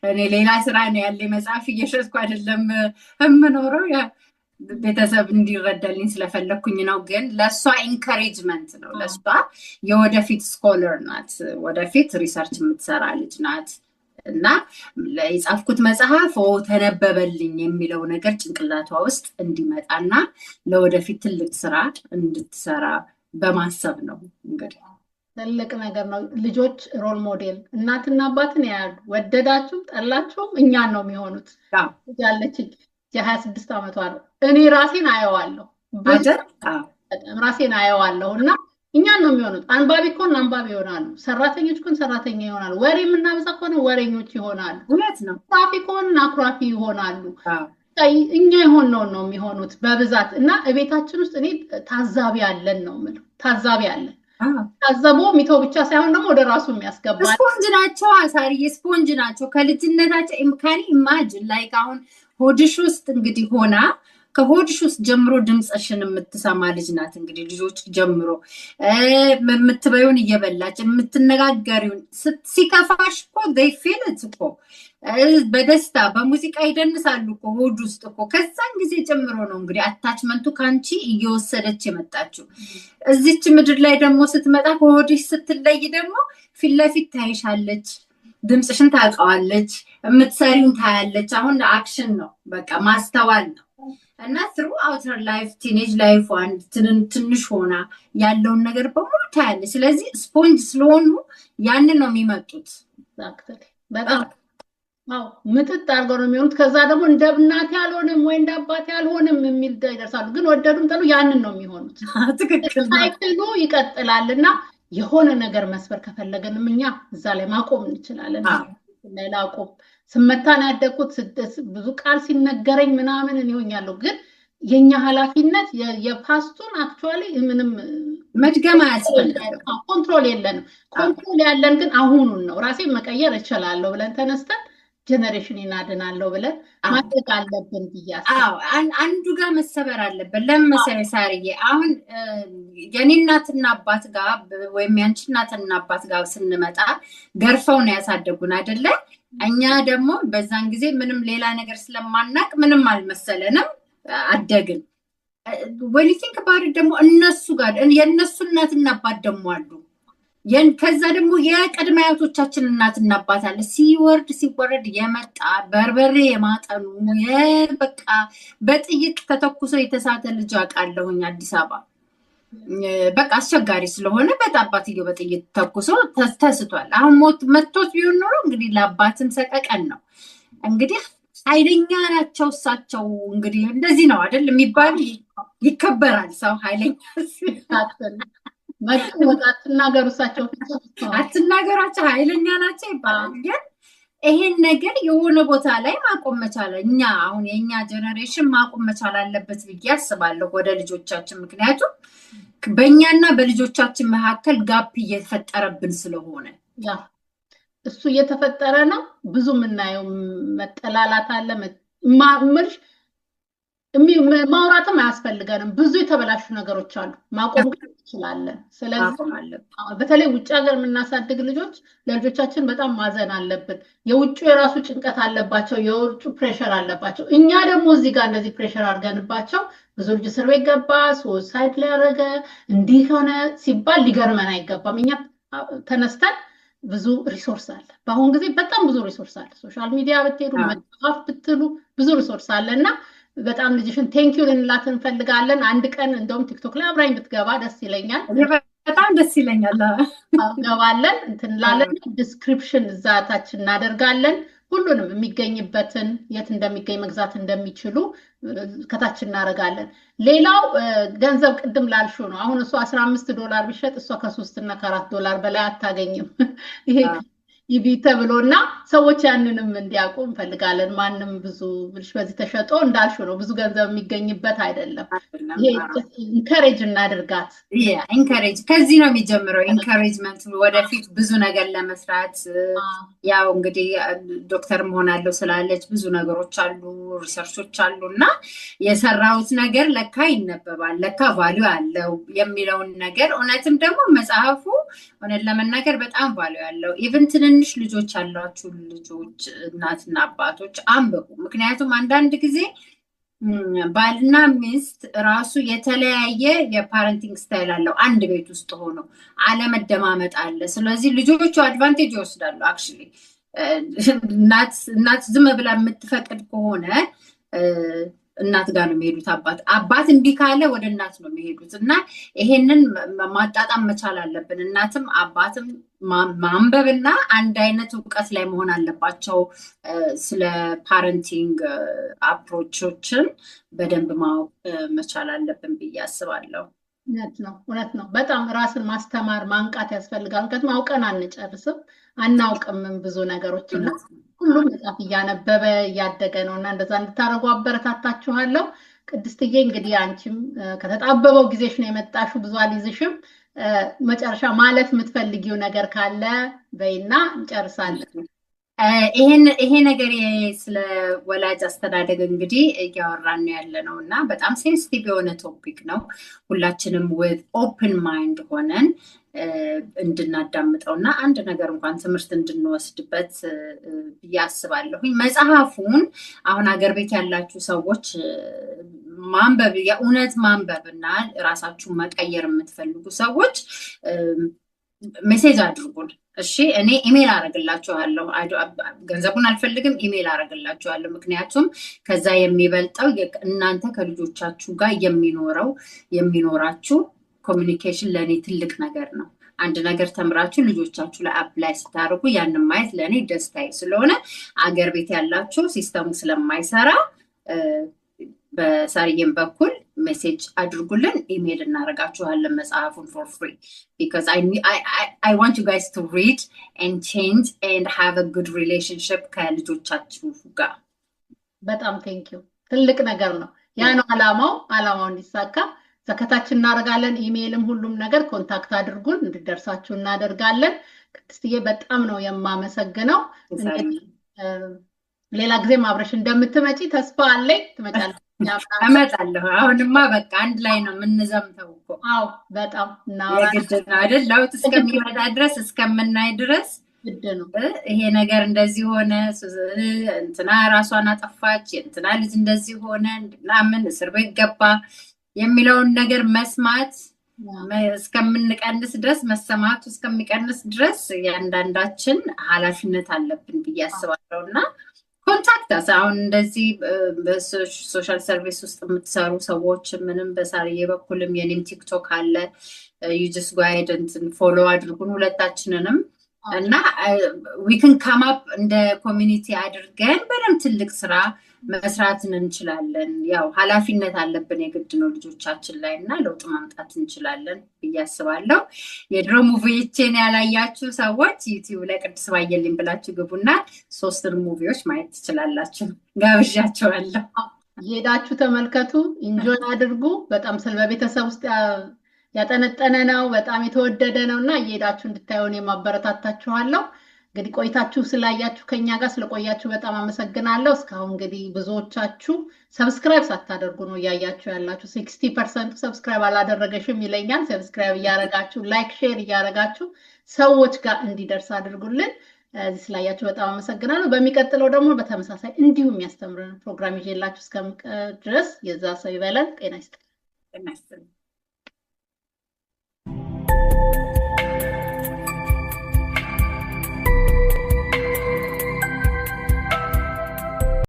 እኔ ሌላ ስራ ነው ያለ መጽሐፍ እየሸጥኩ አይደለም የምኖረው፣ ቤተሰብ እንዲረዳልኝ ስለፈለግኩኝ ነው። ግን ለእሷ ኢንካሬጅመንት ነው። ለእሷ የወደፊት ስኮለር ናት፣ ወደፊት ሪሰርች የምትሰራ ልጅ ናት እና የጻፍኩት መጽሐፍ ተነበበልኝ የሚለው ነገር ጭንቅላቷ ውስጥ እንዲመጣና ለወደፊት ትልቅ ስራ እንድትሰራ በማሰብ ነው። እንግዲህ ትልቅ ነገር ነው። ልጆች ሮል ሞዴል እናትና አባትን ያያሉ። ወደዳችሁም ጠላችሁም እኛን ነው የሚሆኑት። ያለችኝ የ26 ዓመቷ ነው። እኔ ራሴን አየዋለሁ ራሴን አየዋለሁ እና እኛን ነው የሚሆኑት። አንባቢ ከሆነ አንባቢ ይሆናሉ፣ ሰራተኞች ከሆነ ሰራተኛ ይሆናሉ፣ ወሬ የምናበዛ ከሆነ ወሬኞች ይሆናሉ፣ እውነት ነው። አኩራፊ ከሆነ አኩራፊ ይሆናሉ። እኛ የሆነውን ነው የሚሆኑት በብዛት እና ቤታችን ውስጥ እኔ ታዛቢ አለን ነው የምለው። ታዛቢ አለን። ታዘቦ ሚተው ብቻ ሳይሆን ደግሞ ወደ ራሱ የሚያስገባ ስፖንጅ ናቸው። አሳርዬ ስፖንጅ ናቸው ከልጅነታቸው። ኢምካኒ ኢማጅን ላይክ አሁን ሆድሽ ውስጥ እንግዲህ ሆና ከሆድሽ ውስጥ ጀምሮ ድምፅሽን የምትሰማ ልጅ ናት። እንግዲህ ልጆች ጀምሮ የምትበዩን እየበላች የምትነጋገሪውን ሲከፋሽ እኮ they feel it እኮ በደስታ በሙዚቃ ይደንሳሉ እኮ ሆድ ውስጥ እኮ። ከዛን ጊዜ ጀምሮ ነው እንግዲህ አታችመንቱ ካንቺ እየወሰደች የመጣችው። እዚች ምድር ላይ ደግሞ ስትመጣ ከሆድሽ ስትለይ ደግሞ ፊት ለፊት ታይሻለች፣ ድምፅሽን ታውቀዋለች፣ የምትሰሪውን ታያለች። አሁን አክሽን ነው በቃ ማስተዋል ነው እና ትሩ አውተር ላይፍ ቲኔጅ ላይፍ አንድ ትንሽ ሆና ያለውን ነገር በሙሉ ታያለች። ስለዚህ ስፖንጅ ስለሆኑ ያንን ነው የሚመጡት። በጣም ምጥጥ አድርገው ነው የሚሆኑት። ከዛ ደግሞ እንደ እናቴ አልሆንም ወይ እንደ አባቴ አልሆንም የሚል ይደርሳሉ። ግን ወደዱም ጠሉ ያንን ነው የሚሆኑት። ትክክል። ሳይክሉ ይቀጥላልና የሆነ ነገር መስበር ከፈለገንም እኛ እዛ ላይ ማቆም እንችላለን። ሌላ አቆም ስመታን ያደኩት ብዙ ቃል ሲነገረኝ ምናምን እንሆኛለሁ። ግን የኛ ኃላፊነት የፓስቱን አክቹአሊ ምንም መድገም አያስፈልግም። ኮንትሮል የለንም። ኮንትሮል ያለን ግን አሁኑን ነው። ራሴን መቀየር እችላለሁ ብለን ተነስተን ጀነሬሽን ይናድናለሁ ብለን ማድረግ አለብን ብያለሁ። አንዱ ጋር መሰበር አለበት። ለምን መሰለኝ ሳርዬ፣ አሁን የኔ እናትና አባት ጋር ወይም ያንቺ እናትና አባት ጋር ስንመጣ ገርፈው ነው ያሳደጉን አይደለ? እኛ ደግሞ በዛን ጊዜ ምንም ሌላ ነገር ስለማናቅ ምንም አልመሰለንም፣ አደግን። when you think about it ደግሞ እነሱ ጋር የእነሱ እናትና አባት ደግሞ አሉ። ከዛ ደግሞ የቀድመ አያቶቻችን እናትና አባት አለ። ሲወርድ የመጣ በርበሬ የማጠኑ በቃ በጥይት ተተኩሶ የተሳተ ልጅ አውቃለሁኝ አዲስ አበባ። በቃ አስቸጋሪ ስለሆነ በጣም አባትየው በጥይት ተኩሶ ተስቷል። አሁን መቶት ቢሆን ኖሮ እንግዲህ ለአባትም ሰቀቀን ነው። እንግዲህ ኃይለኛ ናቸው እሳቸው። እንግዲህ እንደዚህ ነው አይደል የሚባል ይከበራል ሰው ኃይለኛ አትናገሯቸው ኃይለኛ ናቸው ይባላል። ግን ይሄን ነገር የሆነ ቦታ ላይ ማቆም መቻል እኛ አሁን የኛ ጀነሬሽን ማቆም መቻል አለበት ብዬ አስባለሁ ወደ ልጆቻችን። ምክንያቱም በእኛና በልጆቻችን መካከል ጋፕ እየተፈጠረብን ስለሆነ እሱ እየተፈጠረ ነው። ብዙ የምናየው መጠላላት አለ። ማውራትም አያስፈልገንም። ብዙ የተበላሹ ነገሮች አሉ፣ ማቆም ግን እንችላለን። ስለዚህ ማቆም አለብን። በተለይ ውጭ ሀገር የምናሳድግ ልጆች ለልጆቻችን በጣም ማዘን አለብን። የውጭ የራሱ ጭንቀት አለባቸው፣ የውጭ ፕሬሸር አለባቸው። እኛ ደግሞ እዚህ ጋር እንደዚህ ፕሬሸር አድርገንባቸው ብዙ ልጅ እስር ቤት ገባ፣ ሱሳይድ ሊያደረገ እንዲህ ሆነ ሲባል ሊገርመን አይገባም። እኛ ተነስተን ብዙ ሪሶርስ አለ። በአሁን ጊዜ በጣም ብዙ ሪሶርስ አለ። ሶሻል ሚዲያ ብትሄዱ መጽሐፍ ብትሉ ብዙ ሪሶርስ አለ እና በጣም ልጅሽን ቴንኪዩ ልንላት እንፈልጋለን። አንድ ቀን እንደውም ቲክቶክ ላይ አብራኝ ብትገባ ደስ ይለኛል። በጣም ደስ ይለኛል። ገባለን እንትን ላለን ዲስክሪፕሽን እዛ ታች እናደርጋለን። ሁሉንም የሚገኝበትን የት እንደሚገኝ መግዛት እንደሚችሉ ከታች እናደርጋለን። ሌላው ገንዘብ ቅድም ላልሽው ነው። አሁን እሱ $15 ቢሸጥ እሷ ከ3 እና ከ4 በላይ አታገኝም። ይሄ ይቢ ተብሎና ሰዎች ያንንም እንዲያውቁ እንፈልጋለን። ማንም ብዙ ብልሽ በዚህ ተሸጦ እንዳልሽው ነው ብዙ ገንዘብ የሚገኝበት አይደለም። ይሄ ኢንከሬጅ እናድርጋት። ኢንከሬጅ ከዚህ ነው የሚጀምረው። ኢንከሬጅመንት ወደፊት ብዙ ነገር ለመስራት ያው እንግዲህ ዶክተር መሆናለሁ ስላለች ብዙ ነገሮች አሉ፣ ሪሰርቾች አሉ እና የሰራሁት ነገር ለካ ይነበባል፣ ለካ ቫልዩ አለው የሚለውን ነገር እውነትም ደግሞ መጽሐፉ እውነት ለመናገር በጣም ቫልዩ አለው። ኢቭን ትንሽ ልጆች ያሏችሁ ልጆች እናትና አባቶች አንብቡ። ምክንያቱም አንዳንድ ጊዜ ባልና ሚስት ራሱ የተለያየ የፓረንቲንግ ስታይል አለው። አንድ ቤት ውስጥ ሆኖ አለመደማመጥ አለ። ስለዚህ ልጆቹ አድቫንቴጅ ይወስዳሉ። አክቹዋሊ እናት ዝም ብላ የምትፈቅድ ከሆነ እናት ጋር ነው የሚሄዱት። አባት እምቢ ካለ ወደ እናት ነው የሚሄዱት እና ይሄንን ማጣጣም መቻል አለብን። እናትም አባትም ማንበብና አንድ አይነት እውቀት ላይ መሆን አለባቸው። ስለ ፓረንቲንግ አፕሮቾችን በደንብ ማወቅ መቻል አለብን ብዬ አስባለሁ። እውነት ነው። በጣም ራስን ማስተማር ማንቃት ያስፈልጋል። ምክንያቱም አውቀን አንጨርስም፣ አናውቅምም ብዙ ነገሮች እና ሁሉም መጽሐፍ እያነበበ እያደገ ነው እና እንደዛ እንድታደርጉ አበረታታችኋለሁ። ቅድስትዬ እንግዲህ አንቺም ከተጣበበው ጊዜሽ ነው የመጣሽው፣ ብዙ አልይዝሽም። መጨረሻ ማለት የምትፈልጊው ነገር ካለ በይና እንጨርሳለን። ይሄ ነገር ስለ ወላጅ አስተዳደግ እንግዲህ እያወራን ያለ ነው እና በጣም ሴንሲቲቭ የሆነ ቶፒክ ነው። ሁላችንም with open mind ሆነን እንድናዳምጠው እና አንድ ነገር እንኳን ትምህርት እንድንወስድበት ብዬ አስባለሁኝ። መጽሐፉን አሁን ሀገር ቤት ያላችሁ ሰዎች ማንበብ የእውነት ማንበብ እና ራሳችሁን መቀየር የምትፈልጉ ሰዎች ሜሴጅ አድርጉን። እሺ እኔ ኢሜል አረግላችኋለሁ። ገንዘቡን አልፈልግም፣ ኢሜል አረግላችኋለሁ። ምክንያቱም ከዛ የሚበልጠው እናንተ ከልጆቻችሁ ጋር የሚኖራችሁ ኮሚኒኬሽን ለእኔ ትልቅ ነገር ነው። አንድ ነገር ተምራችሁ ልጆቻችሁ ላይ አፕላይ ስታደርጉ ያንን ማየት ለእኔ ደስታዬ ስለሆነ አገር ቤት ያላችሁ ሲስተሙ ስለማይሰራ በሳርዬም በኩል ሜሴጅ አድርጉልን፣ ኢሜል እናደርጋችኋለን መጽሐፉን for free because I want you guys to read and change and have a good relationship ከልጆቻችሁ ጋር። በጣም ቴንክ ዩ። ትልቅ ነገር ነው። ያ ነው አላማው እንዲሳካ ከታች እናደርጋለን። ኢሜይልም ሁሉም ነገር ኮንታክት አድርጉን፣ እንድደርሳችሁ እናደርጋለን። ቅድስትዬ በጣም ነው የማመሰግነው። ሌላ ጊዜም አብረሽ እንደምትመጪ ተስፋ አለኝ። ትመጫለሽ? እመጣለሁ። አሁንማ በቃ አንድ ላይ ነው የምንዘምተው እኮ። አዎ በጣም የግድ ነው አይደል? ለውጥ እስከሚመጣ ድረስ እስከምናይ ድረስ ግድ ነው። ይሄ ነገር እንደዚህ ሆነ፣ እንትና ራሷን አጠፋች፣ እንትና ልጅ እንደዚህ ሆነ፣ ምናምን እስር ቤት ገባ የሚለውን ነገር መስማት እስከምንቀንስ ድረስ መሰማቱ እስከሚቀንስ ድረስ ያንዳንዳችን ኃላፊነት አለብን ብዬ አስባለሁ እና ኮንታክት አስ አሁን እንደዚህ በሶሻል ሰርቪስ ውስጥ የምትሰሩ ሰዎች ምንም በሳርዬ በኩልም የኔም ቲክቶክ አለ ዩ ጀስት ጎ አሄድ እንትን ፎሎ አድርጉን ሁለታችንንም እና we can come up እንደ ኮሚኒቲ አድርገን በደንብ ትልቅ ስራ መስራትን እንችላለን። ያው ኃላፊነት አለብን የግድ ነው ልጆቻችን ላይ እና ለውጥ ማምጣት እንችላለን ብዬ አስባለሁ። የድሮ ሙቪዎችን ያላያችሁ ሰዎች ዩቲዩብ ላይ ቅድስት ባየልኝ ብላችሁ ግቡና 3 ሙቪዎች ማየት ትችላላችሁ። ጋብዣችኋለሁ። የሄዳችሁ ተመልከቱ፣ ኢንጆይ አድርጉ። በጣም ስለቤተሰብ ውስጥ ያጠነጠነ ነው፣ በጣም የተወደደ ነውና የሄዳችሁ እንድታዩን የማበረታታችኋለሁ። እንግዲህ ቆይታችሁ ስላያችሁ ከኛ ጋር ስለቆያችሁ በጣም አመሰግናለሁ። እስካሁን እንግዲህ ብዙዎቻችሁ ሰብስክራይብ ሳታደርጉ ነው እያያችሁ ያላችሁ። 60% ሰብስክራይብ አላደረገሽም ይለኛል። ሰብስክራይብ እያረጋችሁ ላይክ ሼር እያረጋችሁ ሰዎች ጋር እንዲደርስ አድርጉልን። እዚህ ስላያችሁ በጣም አመሰግናለሁ። በሚቀጥለው ደግሞ በተመሳሳይ እንዲሁም የሚያስተምረን ፕሮግራም ይዤላችሁ እስከምቀርብ ድረስ የዛ ሰው ይበለን። ጤና ይስጥልኝ።